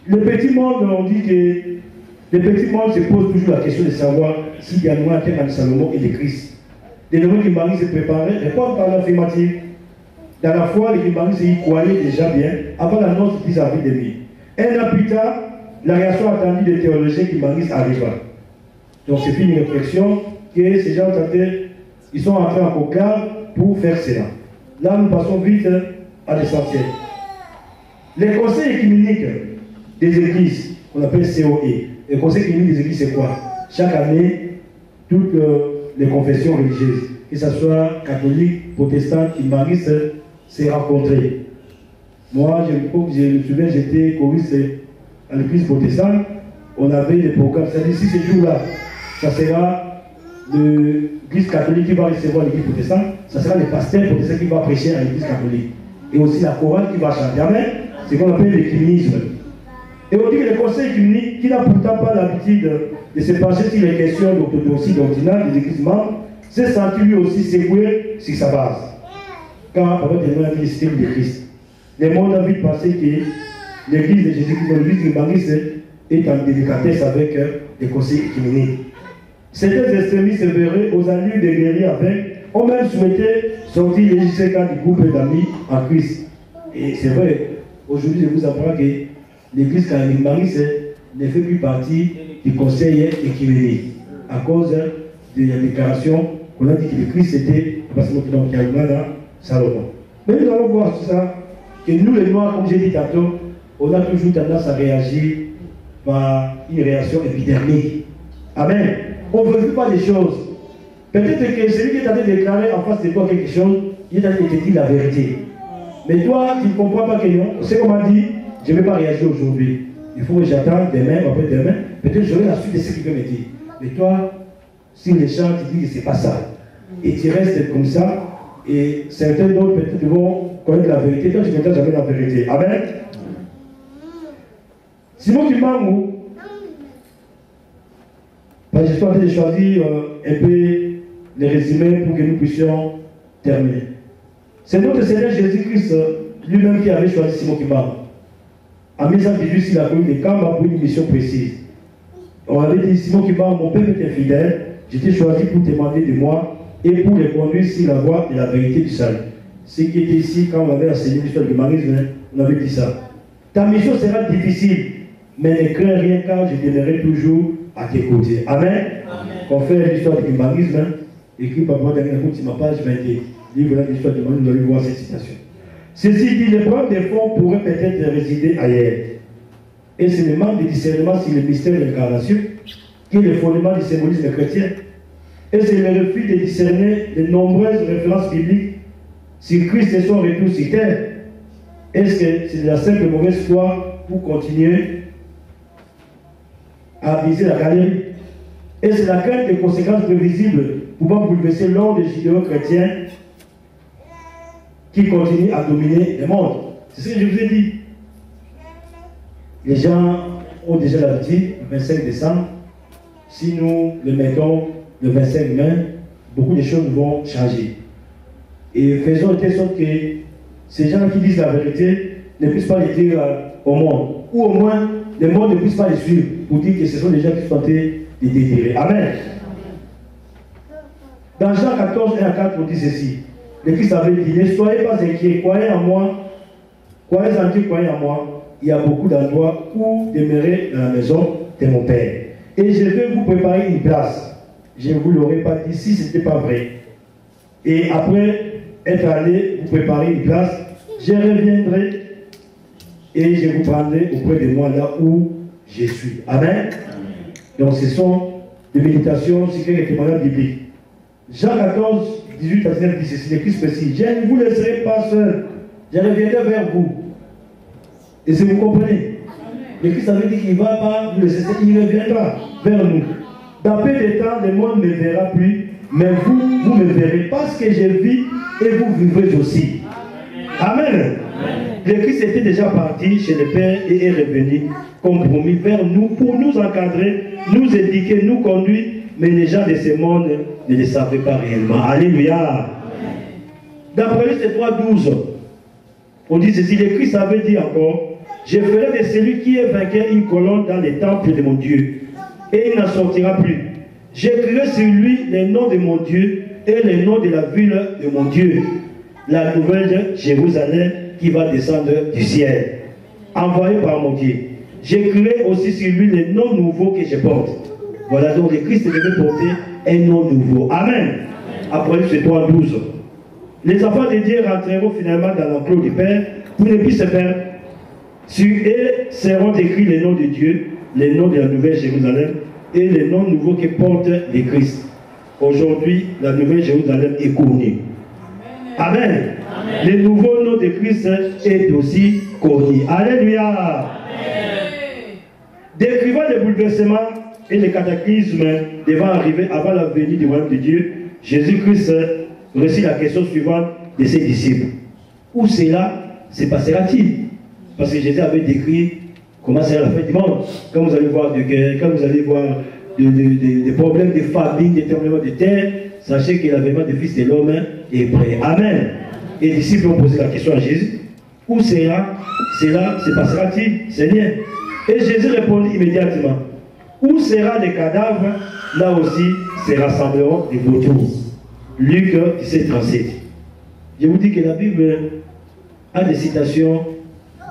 le petit monde, on dit que le petit monde se pose toujours la question de savoir s'il y a moins qu'un de Salomon et de Christ. Les nombreux qui marient se préparaient, répondent par l'affirmative. Dans la foi, les Kimaris y croyaient déjà bien avant l'annonce vis-à-vis de lui. Un an plus tard, la réaction attendue des théologiens Kimaris arriva. Donc c'est une réflexion que ces gens ils sont entrés en conclave pour faire cela. Là, nous passons vite à l'essentiel. Les conseils écuméniques des églises, qu'on appelle COE. Les conseils écuméniques des églises, c'est quoi? Chaque année, toutes les confessions religieuses, que ce soit catholique, protestant, Kimaris, s'est rencontré. Moi, je me souviens, j'étais choriste à l'église protestante. On avait des programmes. C'est-à-dire, si ce jour-là, ça sera l'église catholique qui va recevoir l'église protestante, ça sera le pasteur protestant qui va prêcher à l'église catholique. Et aussi la chorale qui va chanter. Amen. C'est ce qu'on appelle l'écuménisme. Et on dit que le conseil écuménique, qui n'a pourtant pas l'habitude de se pencher sur les questions d'orthodoxie doctrinale des églises membres, s'est senti lui aussi secoué sur sa base. Car pendant des mois, il système de Christ. Le monde a vite pensé que l'église de Jésus-Christ, l'église de Maurice, est en délicatesse avec les conseils écuméniques. Certains extrémistes verraient aux allures des guerriers avec, ont même souhaité sortir les JCK du groupe d'amis en Christ. Et c'est vrai, aujourd'hui je vous apprends que l'église catholique Maurice ne fait plus partie du conseil écuménique à cause de la déclaration qu'on a dit que le Christ était, parce que nous avons Salomon. Mais nous allons voir tout ça, que nous les Noirs, comme j'ai dit tantôt, on a toujours tendance à réagir par une réaction épidermique. Amen. On ne veut pas des choses. Peut-être que celui qui est en train de déclarer en face de toi quelque chose, il est en train de te dire la vérité. Mais toi, tu ne comprends pas que non. C'est comme on dit, je ne vais pas réagir aujourd'hui. Il faut que j'attende demain, après-demain. Peut-être que j'aurai la suite de ce qu'il veut me dire. Mais toi, si les gens te disent que ce n'est pas ça, et tu restes comme ça, et certains d'autres peut-être vont connaître la vérité, toi tu ne connais jamais la vérité. Amen. Simon Kimbangu, je suis en train de choisir un peu les résumés pour que nous puissions terminer. C'est notre Seigneur Jésus-Christ lui-même qui avait choisi Simon Kimbangu. En 1918, il a connu des Kamba pour une mission précise. On avait dit, Simon Kimbangu, mon père était fidèle, j'étais choisi pour demander de moi et pour les conduire sur la voie de la vérité du salut. Ce qui était ici, quand on avait enseigné l'histoire du marisme, on avait dit ça. Ta mission sera difficile, mais ne crains rien car je demererai toujours à tes côtés. Amen. On fait l'histoire du marisme, écrit par moi dans la page 21. Livre l'histoire du marisme, nous allons voir cette citation. Ceci dit, l'épreuve des fonds pourrait peut-être résider ailleurs. Et c'est le manque de discernement sur le mystère de l'incarnation qui est le fondement du symbolisme chrétien. Et c'est le refus de discerner de nombreuses références bibliques sur Christ et son retour sur terre. Est-ce que c'est de la simple mauvaise foi pour continuer à viser la galerie? Et c'est la crainte des conséquences prévisibles pouvant bouleverser l'ordre des judéo-chrétiens qui continue à dominer le monde. C'est ce que je vous ai dit. Les gens ont déjà l'habitude, le 25 décembre, si nous le mettons le 25 mai, beaucoup de choses vont changer. Et faisons de telle sorte que ces gens qui disent la vérité ne puissent pas le dire au monde. Ou au moins, le monde ne puisse pas les suivre pour dire que ce sont des gens qui sont en train de désirer. Amen. Dans Jean 14, 1 à 4, on dit ceci. Le Christ avait dit, ne soyez pas inquiets, croyez en moi. Croyez en Dieu, croyez en moi. Il y a beaucoup d'endroits où demeurer dans la maison de mon Père. Et je vais vous préparer une place. Je ne vous l'aurais pas dit si ce n'était pas vrai. Et après être allé vous préparer une place, je reviendrai et je vous prendrai auprès de moi là où je suis. Amen. Donc ce sont des méditations sur quelques témoignages bibliques. Jean 14, 18 à 19 dit ceci, le Christ précise, je ne vous laisserai pas seul, je reviendrai vers vous. Et si vous comprenez, le Christ avait dit qu'il ne va pas nous laisser, il reviendra vers nous. Dans peu de temps, le monde ne me verra plus, mais vous, vous me verrez parce que je vis et vous vivrez aussi. Amen. Le Christ était déjà parti chez le Père et est revenu, comme promis, vers nous pour nous encadrer, nous éduquer, nous conduire, mais les gens de ce monde ne le savaient pas réellement. Alléluia. D'après Apocalypse 3:12, on dit ceci, le Christ avait dit encore, je ferai de celui qui est vainqueur une colonne dans les temples de mon Dieu, et il n'en sortira plus. J'écrirai sur lui les noms de mon Dieu et les noms de la ville de mon Dieu, la nouvelle Jérusalem qui va descendre du ciel, envoyée par mon Dieu. J'écrirai aussi sur lui les noms nouveaux que je porte. Voilà donc le Christ devait porter un nom nouveau. Amen. Apocalypse 3:12. Les enfants de Dieu rentreront finalement dans l'enclos du Père pour ne plus se perdre. Sur eux seront écrits les noms de Dieu, les noms de la nouvelle Jérusalem et les noms nouveaux que porte le Christ. Aujourd'hui, la nouvelle Jérusalem est connue. Amen. Amen. Le nouveau nom de Christ est aussi connu. Alléluia. Amen. Décrivant les bouleversements et les cataclysmes devant arriver avant la venue du royaume de Dieu, Jésus-Christ reçut la question suivante de ses disciples. Où cela se passera-t-il? Parce que Jésus avait décrit comment sera la fin du monde. Quand vous allez voir des guerres, quand vous allez voir des problèmes de famine, des tremblements de terre, sachez que l'avènement du Fils de l'homme est prêt. Amen. Et les disciples ont posé la question à Jésus. Où cela se passera-t-il, Seigneur? Et Jésus répondit immédiatement. Où sera les cadavres? Là aussi se rassembleront des vautours. Luc 17:37. Je vous dis que la Bible a des citations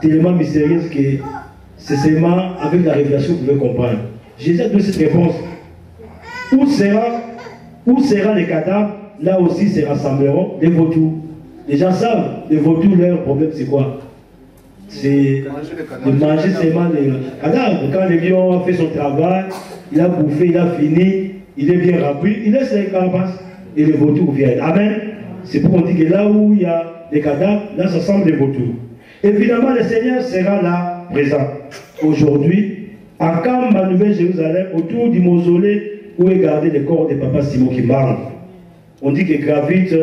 tellement mystérieuses que c'est seulement avec la révélation que vous pouvez comprendre. Jésus a donné cette réponse. Où sera les cadavres? Là aussi se rassembleront des vautours. Les gens savent, les vautours, leur problème c'est quoi? C'est de manger seulement les cadavres. Quand le lion a fait son travail, il a bouffé, il a fini, il est bien rempli, il laisse les carapaces et les vautours viennent. Amen. C'est pour qu'on dit que là où il y a des cadavres, là ça semble des vautours. Évidemment, le Seigneur sera là, présent. Aujourd'hui, en camp à Nouvelle-Jérusalem, autour du mausolée où est gardé le corps de Papa Simon Kimbangu. On dit que gravitent,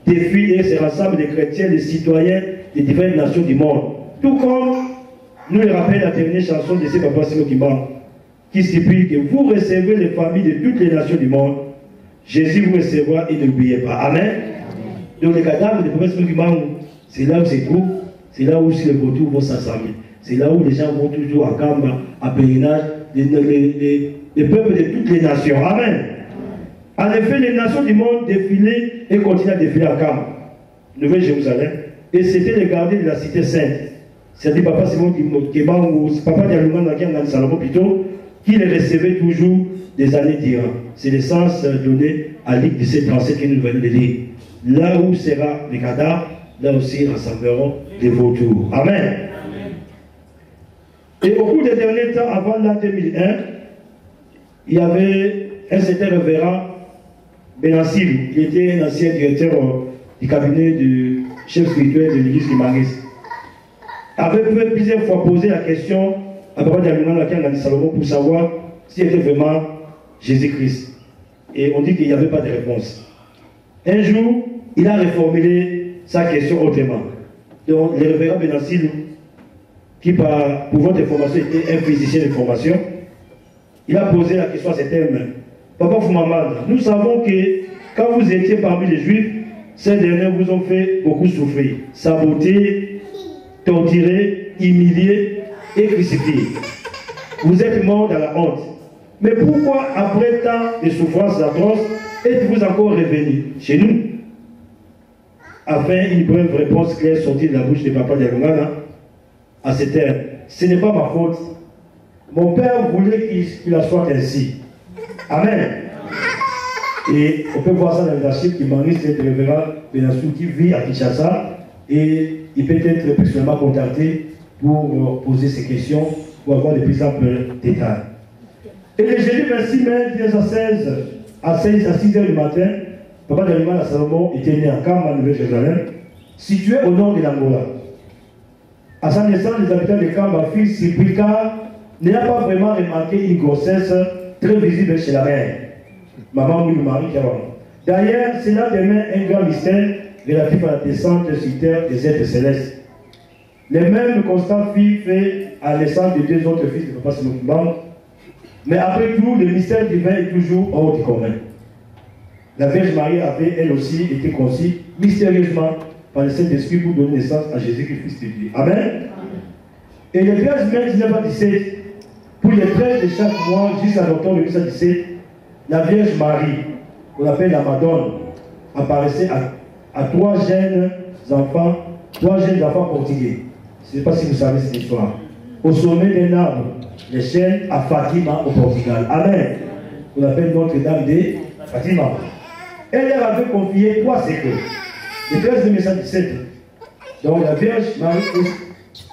défilent et se rassemblent des chrétiens, des citoyens des différentes nations du monde. Tout comme nous le rappelle la dernière chanson de ce Papa Simon Kimbangu, qui stipule que vous recevez les familles de toutes les nations du monde. Jésus vous recevra et ne l'oubliez pas. Amen. Donc les cadavres de Papa Simon Kimbangu, c'est là où se trouve, c'est là où les vautours vont s'assembler. C'est là où les gens vont toujours à Kamba, à pèlerinage, les peuples de toutes les nations. Amen. En effet, les nations du monde défilaient et continuent à défiler à Kamba, Nouvelle-Jérusalem, et c'était les gardiens de la cité sainte. C'est-à-dire Papa Simon Kimbangu, Papa Dialouma Nakian Salomon plutôt, qui les recevait toujours des années durant. C'est le sens donné à Luc 17:37 que nous venons de lire. Là où sera les cadavres, là aussi rassembleront les vautours. Amen. Et au cours des derniers temps, avant l'an 2001, il y avait un certain révérend Benassil, il était un ancien directeur du cabinet du chef spirituel de l'église Kimaris. Avait plusieurs fois posé la question à Papa Dialouma Nakian Salomon pour savoir s'il était vraiment Jésus-Christ. Et on dit qu'il n'y avait pas de réponse. Un jour, il a reformulé sa question autrement. Donc, le révérend Benassil, qui par pouvoir de formation était un physicien de formation, il a posé la question à cet homme. Papa Foumamad, nous savons que quand vous étiez parmi les Juifs, ces derniers vous ont fait beaucoup souffrir, saboter, torturer, humilier et crucifier. Vous êtes mort dans la honte. Mais pourquoi, après tant de souffrances atroces, êtes-vous encore revenu chez nous? Afin une brève réponse claire sortie de la bouche de Papa Dialouma à ce terme. Ce n'est pas ma faute. Mon père voulait qu'il en soit ainsi. Amen. Et on peut voir ça dans le archive qui manque, c'est le révérend Benassil qui vit à Kinshasa et il peut être personnellement contacté pour poser ces questions, pour avoir de plus amples détails. Et le jeudi 26 mai 1916, à 6 h du matin, Papa Dialouma Salomon était né à Kamba, Nouvelle-Jérusalem, situé au nord de l'Angola. À sa naissance, les habitants de Kamba furent surpris car n'ayant pas vraiment remarqué une grossesse très visible chez la mère. Maman ou le mari qui a. D'ailleurs, cela demeure un grand mystère relatif à la descente sur terre des êtres célestes. Les mêmes constats furent faits à la naissance de deux autres fils de Papa Simon Kimbangu. Mais après tout, le mystère divin est toujours hors du commun. La Vierge Marie avait, elle aussi, été conçue mystérieusement par le Saint-Esprit pour donner naissance à Jésus-Christ, Fils de Dieu. Amen. Et le 13 mai 1917, pour les 13 de chaque mois, jusqu'à l'octobre 1917, la Vierge Marie, qu'on appelle la Madone, apparaissait à trois jeunes enfants portugais. Je ne sais pas si vous savez cette histoire. Au sommet d'un arbre, les chênes à Fatima au Portugal. Amen. On appelle Notre-Dame de Fatima. Elle leur avait confié trois secrets. Le 13 mai 1917. Donc la Vierge Marie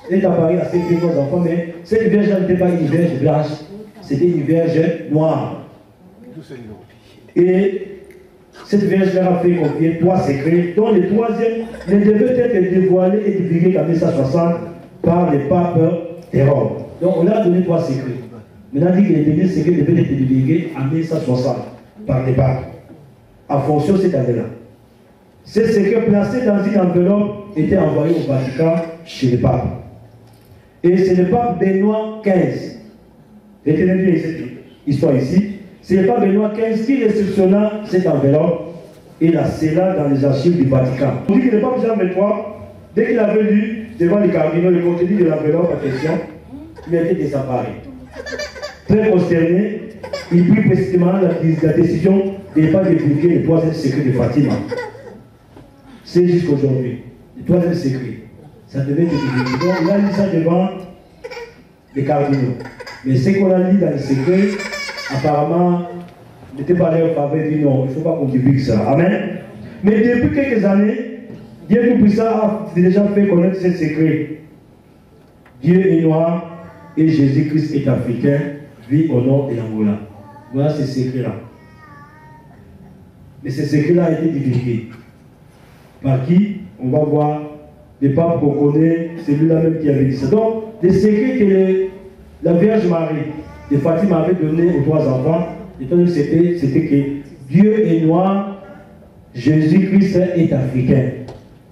est apparue à ces deux enfants, mais cette Vierge n'était pas une Vierge blanche, c'était une Vierge noire. Et cette Vierge leur a fait confier trois secrets, dont le troisième ne devait être dévoilé et divulgué qu'en 1960 par le pape de Rome. Donc on leur a donné trois secrets. Maintenant, on dit que les derniers secrets devaient être divulgués en 1960 par le pape, en fonction de cette année-là. Ces secrets placés dans une enveloppe étaient envoyés au Vatican chez le pape. Et c'est le pape Benoît XV. Retenez bien cette histoire ici. C'est le pape Benoît XV qui réceptionna cette enveloppe et la scella dans les archives du Vatican. On dit que le pape Jean XXIII, dès qu'il avait lu devant les cardinaux le contenu de l'enveloppe en question, il a été désemparé. Très consterné, il prit précisément la décision de ne pas divulguer le troisième secret de Fatima. C'est jusqu'aujourd'hui. Le troisième secret. Ça devait être divulgué. Donc, il a lu ça devant les cardinaux. Mais ce qu'on a lu dans le secret, apparemment, n'était pas leur faveur. Il dit non, il ne faut pas qu'on divulgue ça. Amen. Mais depuis quelques années, Dieu Tout-Puissant a déjà fait connaître ce secret. Dieu est noir et Jésus-Christ est africain, vit au nord de l'Angola. Voilà ce secret-là. Mais ce secret-là a été divulgué. Par qui? On va voir. Le pape qu'on connaît, c'est lui-là même qui avait dit ça. Donc, les secrets que la Vierge Marie de Fatima avait donné aux trois enfants, c'était que Dieu est noir, Jésus-Christ est africain.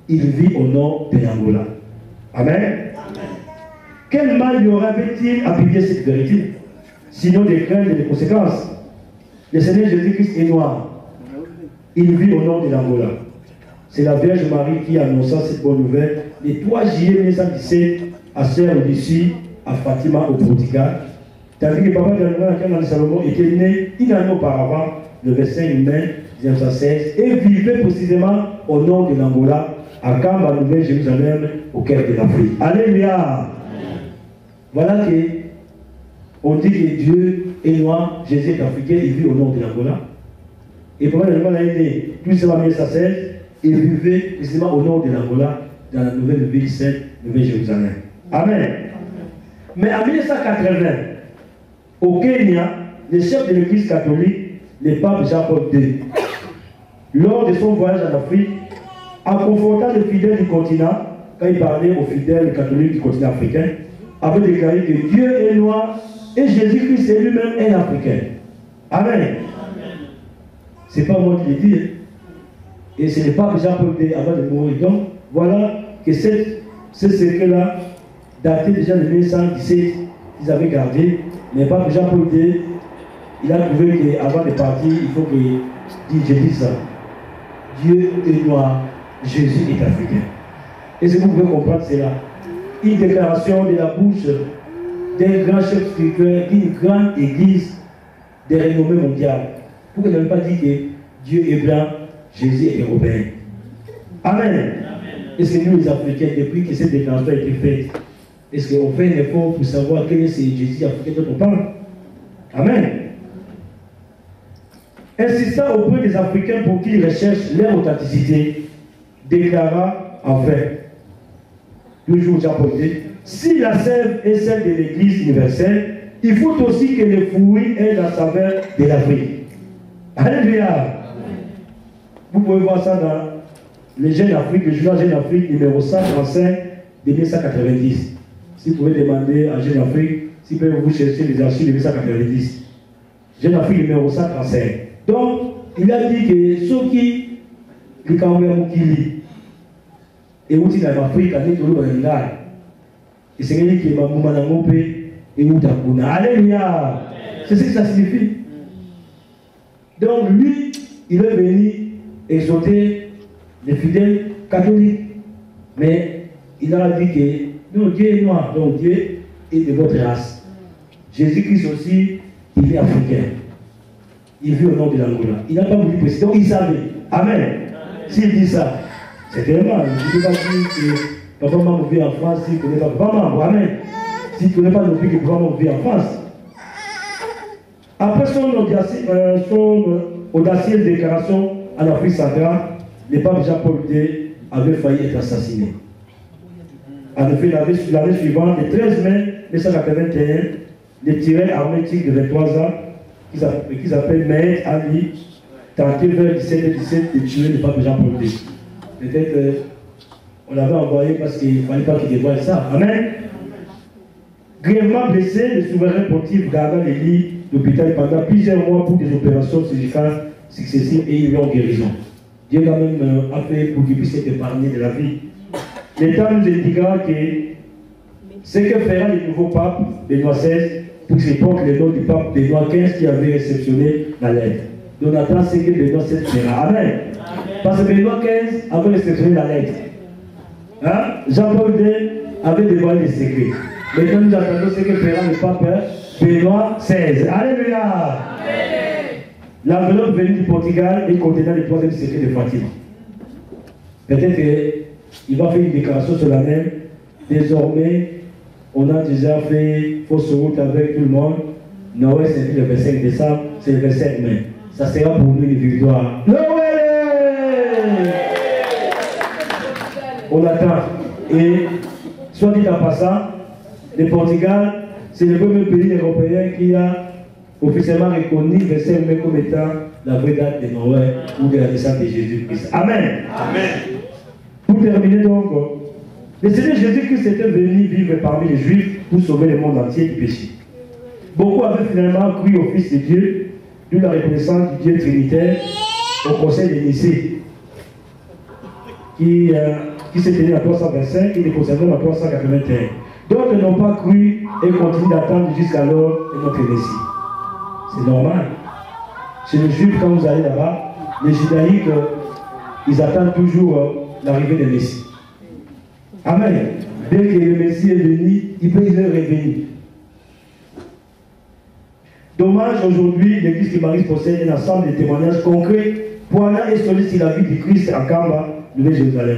Il vit au nord de l'Angola. Amen. Amen. Quel mal y aurait-il à publier cette vérité? Sinon des craintes et des conséquences. Le Seigneur Jésus-Christ est noir. Il vit au nord de l'Angola. C'est la Vierge Marie qui annonça cette bonne nouvelle le 3 juillet 1917 à Sœur-Lucie, à Fatima, au Portugal. Tandis que Papa de Salomon était né une année auparavant, le 25 mai 1916, et vivait précisément au nord de l'Angola, à Kamba, Nouvelle-Jérusalem, au cœur de l'Afrique. Alléluia! Voilà que on dit que Dieu est noir, Jésus est africain, il vit au nord de l'Angola. Et Papa de est né, tout ça va 1916, et vivait précisément au nord de l'Angola, dans la nouvelle ville sainte, Nouvelle-Jérusalem. Amen. Mais en 1980, au Kenya, le chef de l'église catholique, le pape Jean-Paul II, lors de son voyage en Afrique, en confrontant les fidèles du continent, quand il parlait aux fidèles catholiques du continent africain, avait déclaré que Dieu est noir et Jésus-Christ est lui-même un Africain. Amen. Ce n'est pas moi qui l'ai dit. Et ce n'est pas Jean-Paul II avant de mourir. Donc, voilà que ce secret-là datait déjà de 1917, ils avaient gardé. Mais pas Jean-Paul II, il a trouvé qu'avant de partir, il faut que je dise ça. Dieu est noir, Jésus est africain. Est-ce que vous pouvez comprendre cela? Une déclaration de la bouche d'un grand chef spirituel, d'une grande église de renommée mondiale. Pourquoi il n'avait pas dit que Dieu est blanc, Jésus est européen? Amen. Est-ce que nous les Africains, depuis que cette déclaration a été faite, est-ce qu'on fait un effort pour savoir quel est ce Jésus africain dont on parle? Amen. Insistant auprès des Africains pour qu'ils recherchent leur authenticité, déclara en fait, toujours Jean-Paul II, si la sève est celle de l'Église universelle, il faut aussi que le fruit ait la saveur de l'Afrique. Alléluia. Vous pouvez voir ça dans les Jeunes Afrique, le journal Jeune Afrique numéro 135 de 1990. Si vous pouvez demander à Jeune Afrique, s'ils peuvent vous chercher les archives de 1990. Jeune Afrique numéro 135. Donc, il a dit que ceux qui les Camerounais qui lit et où il y a l'Afrique, il y a Et c'est quelqu'un qui est Mamoumanangope et Outakuna. Alléluia. C'est ce que ça signifie. Donc lui, il est venu exhorter les fidèles catholiques. Mais il a dit que non, Dieu est noir, donc Dieu est de votre race. Jésus-Christ aussi, il est africain. Il vit au nord de l'Angola. Il n'a pas voulu préciser, donc il savait. Amen. S'il dit ça, c'est tellement. Je ne peux pas dire que papa maman vit en France s'il ne connaît pas papa maman. Amen. S'il ne connaît pas le pays que papa maman vit en France. Après son audacieuse déclaration en Afrique centrale, le pape Jean-Paul II avait failli être assassiné. En effet, l'année suivante, le 13 mai 1981, le tireur armé de 23 ans, qui s'appelle Mehed Ali, tenté vers 17 de tuer le pape Jean-Paul II. Peut-être on l'avait envoyé parce qu'il ne fallait pas qu'il dévoile ça. Amen. Grièvement blessé, le souverain pontife garda les lits d'hôpital pendant plusieurs mois pour des opérations chirurgicales successives et ils lui ont guérison. Dieu quand même a fait pour qu'il puisse être épargné de la vie. L'État nous indiquera que ce que fera le nouveau pape Benoît XVI pour qu'il porte le nom du pape Benoît XV qui avait réceptionné la lettre. Donc on attend ce que Benoît XVI fera. Amen. Parce que Benoît XV avait réceptionné la lettre. Hein? Jean-Paul II avait dévoilé les secrets. Maintenant nous attendons ce que fera le pape Benoît XVI. Alléluia. L'enveloppe venue du Portugal est contenant le troisième secret de Fatima. Peut-être qu'il va faire une déclaration solennelle. Désormais, on a déjà fait fausse route avec tout le monde. Noël, c'est le 25 décembre, c'est le 25 mai. Ça sera pour nous une victoire. Noël! On attend. Et, soit dit en passant, le Portugal, c'est le premier pays européen qui a officiellement reconnu le 25 mai comme étant la vraie date de Noël ou de la naissance de Jésus-Christ. Amen. Amen. Pour terminer donc, le Seigneur Jésus-Christ était venu vivre parmi les Juifs pour sauver le monde entier du péché. Beaucoup avaient finalement cru au Fils de Dieu, d'où la reconnaissance du Dieu trinitaire au Conseil de Nicée, qui s'est tenu à 325 et les concernant à 381. D'autres n'ont pas cru et continuent d'attendre jusqu'alors notre Messie. C'est normal. Chez les Juifs, quand vous allez là-bas, les judaïques, ils attendent toujours l'arrivée du Messie. Amen. Dès que le Messie est venu, il peut y revenir. Dommage, aujourd'hui, l'Église de Marie possède un ensemble de témoignages concrets, poignants et solides sur la vie du Christ à Kamba, Nouvelle-Jérusalem.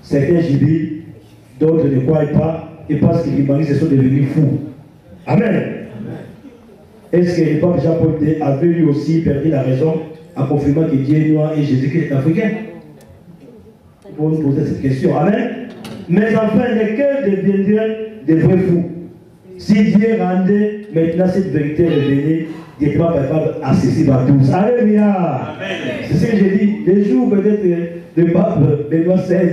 Certains jubilent, d'autres ne croient pas, et parce que les Marie se sont devenus fous. Amen. Est-ce que le pape Jean-Paul II avait lui aussi perdu la raison en confirmant que Dieu est noir et Jésus-Christ est africain? Il faut nous poser cette question. Amen. Mais enfin, lesquels deviendraient des vrais fous? Si Dieu rendait maintenant cette vérité révélée, Dieu n'est pas capable accessible à tous. Alléluia. C'est ce que j'ai dit. Les jours peut-être le pape Benoît XVI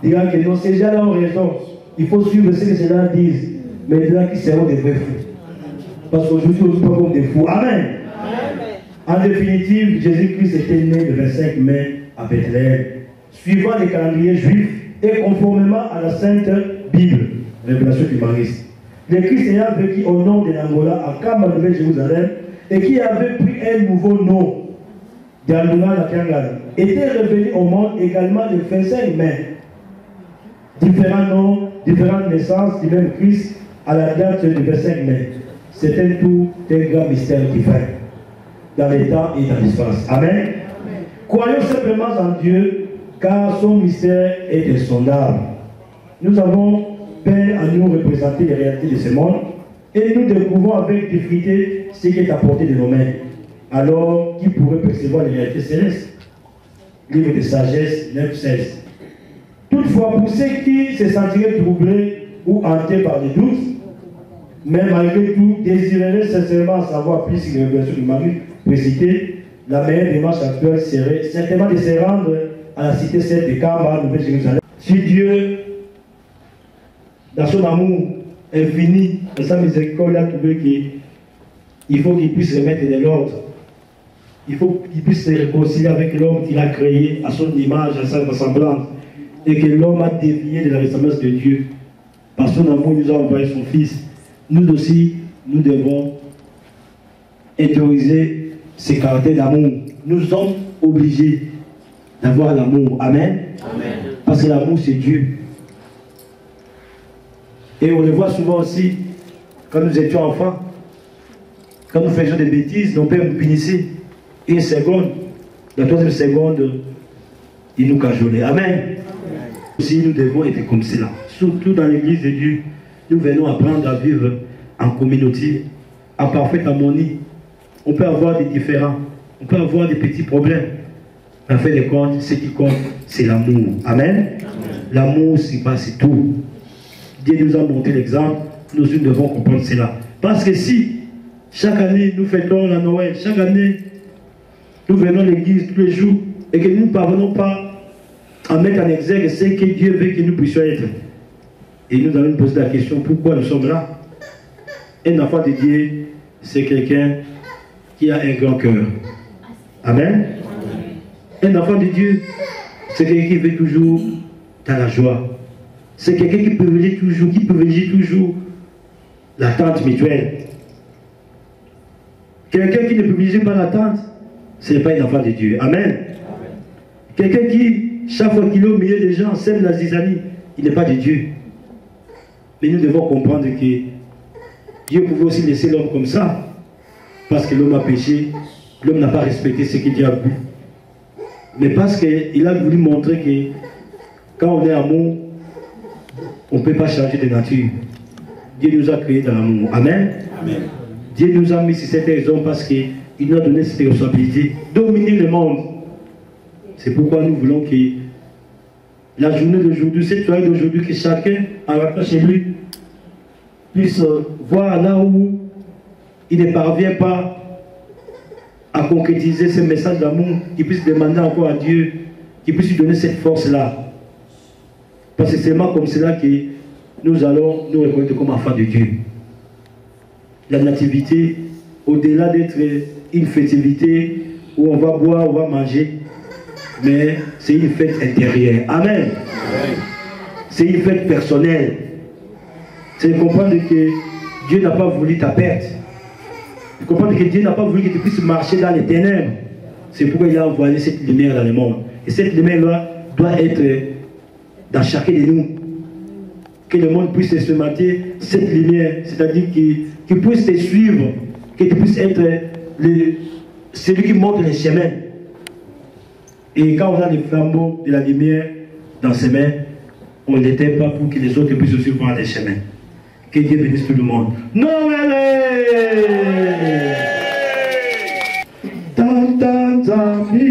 dira que non, ces gens-là ont raison. Il faut suivre ce que ces gens disent. Maintenant, qui seront des vrais fous? Parce qu'aujourd'hui, on ne se pas comme des fous. Amen. En définitive, Jésus-Christ était né le 25 mai à Bethléem, suivant les calendriers juifs et conformément à la Sainte Bible, révélation du Marie. Le Christ ayant vécu au nord de l'Angola, à Kamba, Nouvelle-Jérusalem, et qui avait pris un nouveau nom, d'Aluna Nakangal, était revenu au monde également le 25 mai. Différents noms, différentes naissances du même Christ à la date du 25 mai. C'est tout un grand mystère divin dans les temps et dans l'espace. Amen. Croyons simplement en Dieu, car son mystère est insondable. Nous avons peine à nous représenter les réalités de ce monde et nous découvrons avec difficulté ce qui est apporté de nos mains. Alors, qui pourrait percevoir les réalités célestes? Livre de sagesse 9-16. Toutefois, pour ceux qui se sentiraient troublés ou hantés par des doutes, mais malgré tout, désireraient sincèrement savoir plus sur les révélations du Marie précitées, la meilleure démarche actuelle serait certainement de se rendre à la cité sainte de Kamba, Nouvelle-Jérusalem. Si Dieu, dans son amour infini, dans sa miséricorde, a trouvé qu'il faut qu'il puisse remettre de l'ordre, il faut qu'il puisse se réconcilier avec l'homme qu'il a créé à son image, à sa ressemblance, et que l'homme a dévié de la ressemblance de Dieu. Par son amour, il nous a envoyé son Fils. Nous aussi, nous devons intérioriser ces caractères d'amour. Nous sommes obligés d'avoir l'amour. Amen. Amen. Parce que l'amour, c'est Dieu. Et on le voit souvent aussi, quand nous étions enfants, quand nous faisions des bêtises, nos pères nous punissaient. Une seconde, la troisième seconde, ils nous cajollaient. Amen. Amen. Aussi, nous devons être comme cela. Surtout dans l'église de Dieu, nous venons apprendre à vivre en communauté, en parfaite harmonie. On peut avoir des différends, on peut avoir des petits problèmes. En fin de compte, ce qui compte, c'est l'amour. Amen. L'amour, c'est tout. Dieu nous a montré l'exemple, nous devons comprendre cela. Parce que si, chaque année, nous fêtons la Noël, chaque année, nous venons à l'église tous les jours, et que nous ne parvenons pas à mettre en exergue ce que Dieu veut que nous puissions être. Et nous allons nous poser la question, pourquoi nous sommes là? Un enfant de Dieu, c'est quelqu'un qui a un grand cœur. Amen. Un enfant de Dieu, c'est quelqu'un qui veut toujours dans la joie. C'est quelqu'un qui privilégie toujours l'attente mutuelle. Quelqu'un qui ne privilégie pas l'attente, ce n'est pas un enfant de Dieu. Amen. Quelqu'un qui, chaque fois qu'il est au milieu des gens, sème la zizanie, il n'est pas de Dieu. Mais nous devons comprendre que Dieu pouvait aussi laisser l'homme comme ça, parce que l'homme a péché, l'homme n'a pas respecté ce que Dieu a voulu. Mais parce qu'il a voulu montrer que quand on est amour, on ne peut pas changer de nature. Dieu nous a créés dans l'amour. Amen. Amen. Dieu nous a mis sur cette raison parce qu'il nous a donné cette responsabilité, dominer le monde. C'est pourquoi nous voulons que la journée d'aujourd'hui, cette soirée d'aujourd'hui, que chacun, en rentrant chez lui, puisse voir là où il ne parvient pas à concrétiser ce message d'amour, qu'il puisse demander encore à Dieu, qu'il puisse lui donner cette force-là. Parce que c'est seulement comme cela que nous allons nous reconnaître comme enfants de Dieu. La nativité, au-delà d'être une festivité où on va boire, on va manger, mais c'est une fête intérieure. Amen. C'est une fête personnelle. C'est de comprendre que Dieu n'a pas voulu ta perte. De comprendre que Dieu n'a pas voulu que tu puisses marcher dans les ténèbres. C'est pourquoi il a envoyé cette lumière dans le monde. Et cette lumière-là doit être dans chacun de nous. Que le monde puisse expérimenter cette lumière, c'est-à-dire qu'il puisse te suivre, que tu puisses être celui qui montre les chemins. Et quand on a les flambeaux de la lumière dans ses mains, on n'était pas pour que les autres puissent aussi voir les chemins. Que Dieu bénisse tout le monde. Noël! Tantanzami,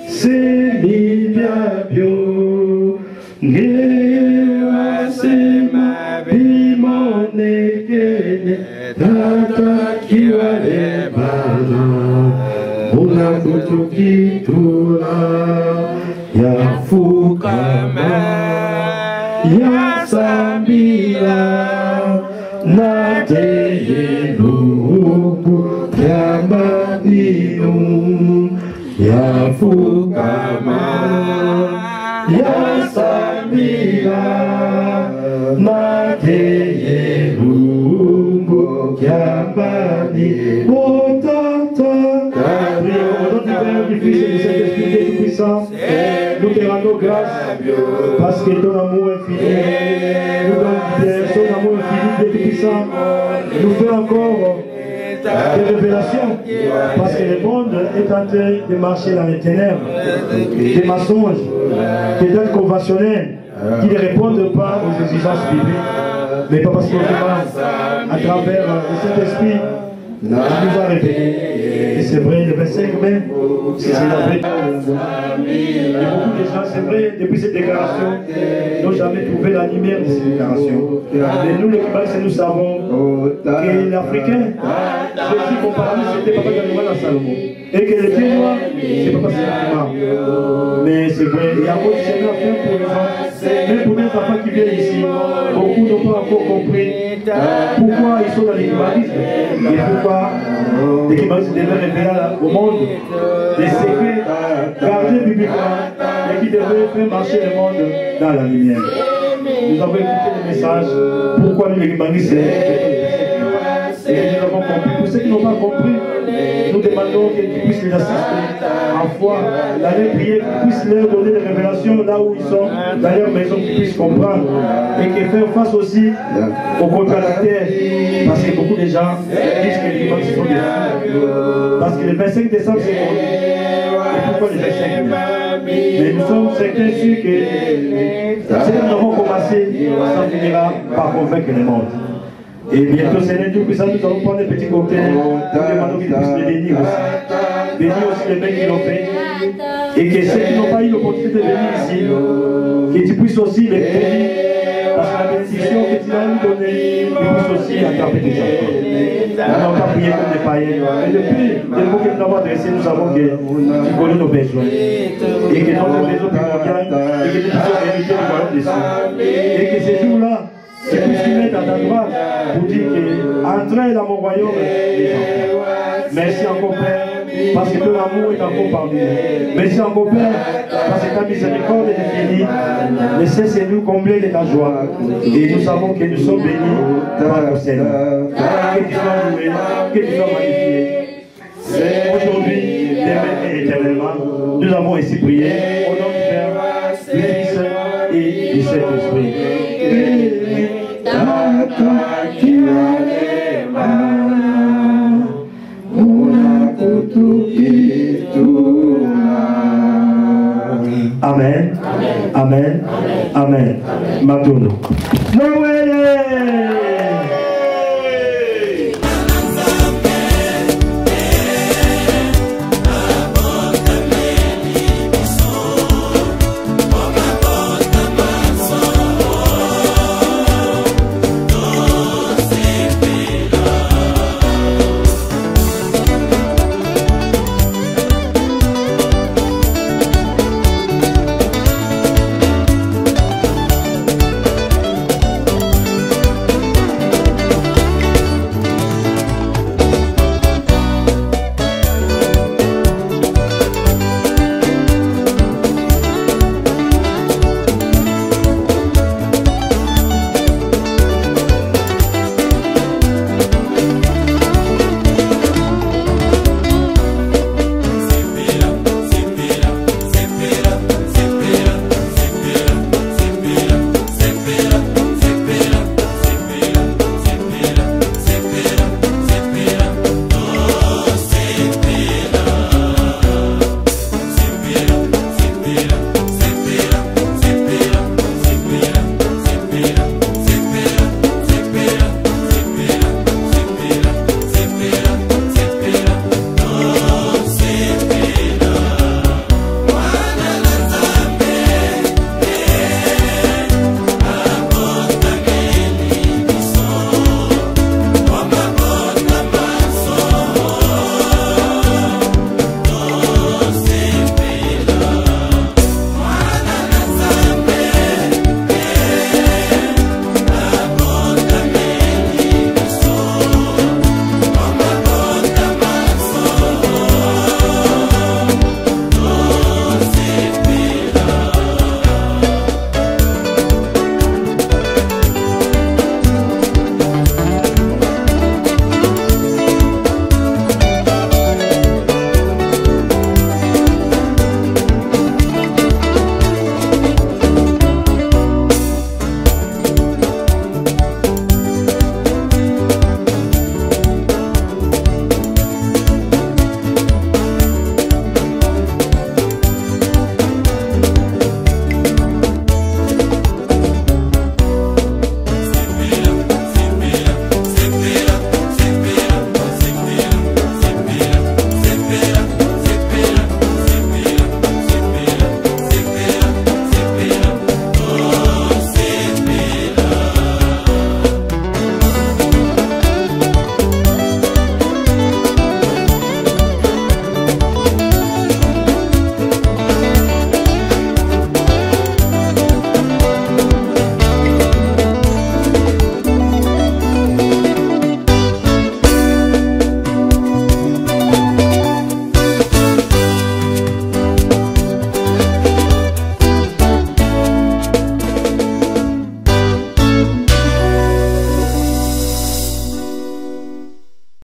c'est bien bio. Ngewa sema bimone kene, tata kiwale bala, una kutukitula, ya fukama, ya sambila, na teye lugu, ya maninu, ya fukama, ya sambila, na teye lugu, ya maninu. Oh, tata, Gabriel, au nom du Père, du Fils et du Saint-Esprit Tout-Puissant, nous te rendons grâce parce que ton amour est infini. Nous donnons son amour infini, Dieu Tout-Puissant, nous fait encore des révélations parce que le monde est en train de marcher dans les ténèbres, des mensonges, des dates conventionnelles qui ne répondent pas aux exigences bibliques, mais pas parce qu'on demande à travers le Saint-Esprit. Il nous a révélé. Et c'est vrai, le 25 mai, c'est la vraie. Et beaucoup de gens, c'est vrai, depuis cette déclaration, n'ont jamais trouvé la lumière de cette déclaration. Mais nous, les Cubains, nous savons que l'Africain, Jésus, mon parmi, c'était Papa Galimana à Salomon. Et que le Dieu noir, c'est Papa Sénat. Mais c'est vrai, il y a beaucoup de chemin à faire pour les gens. Même pour les enfants qui viennent ici, beaucoup n'ont pas encore compris pourquoi ils sont dans l'équibalisme et pourquoi l'équibalisme devait révéler au monde des secrets gardés bibliquement et qui devaient faire marcher le monde dans la lumière. nous avons écouté les messages. Pourquoi nous les évangiles et nous avons compris. Pour ceux qui n'ont pas compris, nous demandons qu'ils puissent les assister en foi, d'aller prier, qu'ils puissent leur donner des révélations là où ils sont, dans leur maison, qu'ils puissent comprendre et qu'ils fassent face aussi aux contradicteurs. Parce que beaucoup de gens disent que les dimanches sont des fous. Parce que le 25 décembre, c'est pour nous. Et pourquoi le 25 décembre? Mais nous sommes certains sûrs que ce que nous avons commencé, ça finira par convaincre le monde. Et bientôt, Seigneur Dieu, nous allons prendre des petits cocktails. Nous demandons qu'ils puissent les bénir aussi. Bénir aussi les mecs qui l'ont fait. Et que ceux qui n'ont pas eu l'opportunité de venir ici, que tu puisses aussi les bénir. Parce que la bénédiction que tu vas nous donner, tu puisses aussi attraper tes enfants. Nous n'avons pas prié comme des païens. Mais depuis les mots que nous avons adressés, nous savons que tu connais nos besoins. Et que notre besoin primordial, et que nous puissions hériter le royaume des cieux. Et que ces jours-là, c'est tout ce qui met à ta droite pour dire que entrez dans mon royaume des enfants. Merci encore Père, parce que ton amour est encore parmi nous. Merci encore Père, parce que ta miséricorde est infinie. Laissez-nous combler de ta joie. Et nous savons que nous sommes bénis par le Seigneur. Que tu sois loué, que tu sois magnifié. Aujourd'hui, demain et éternellement, nous avons ainsi prié au nom du Père, du Fils et du Saint-Esprit. Amen. Amen. Amen. Amen. Matono.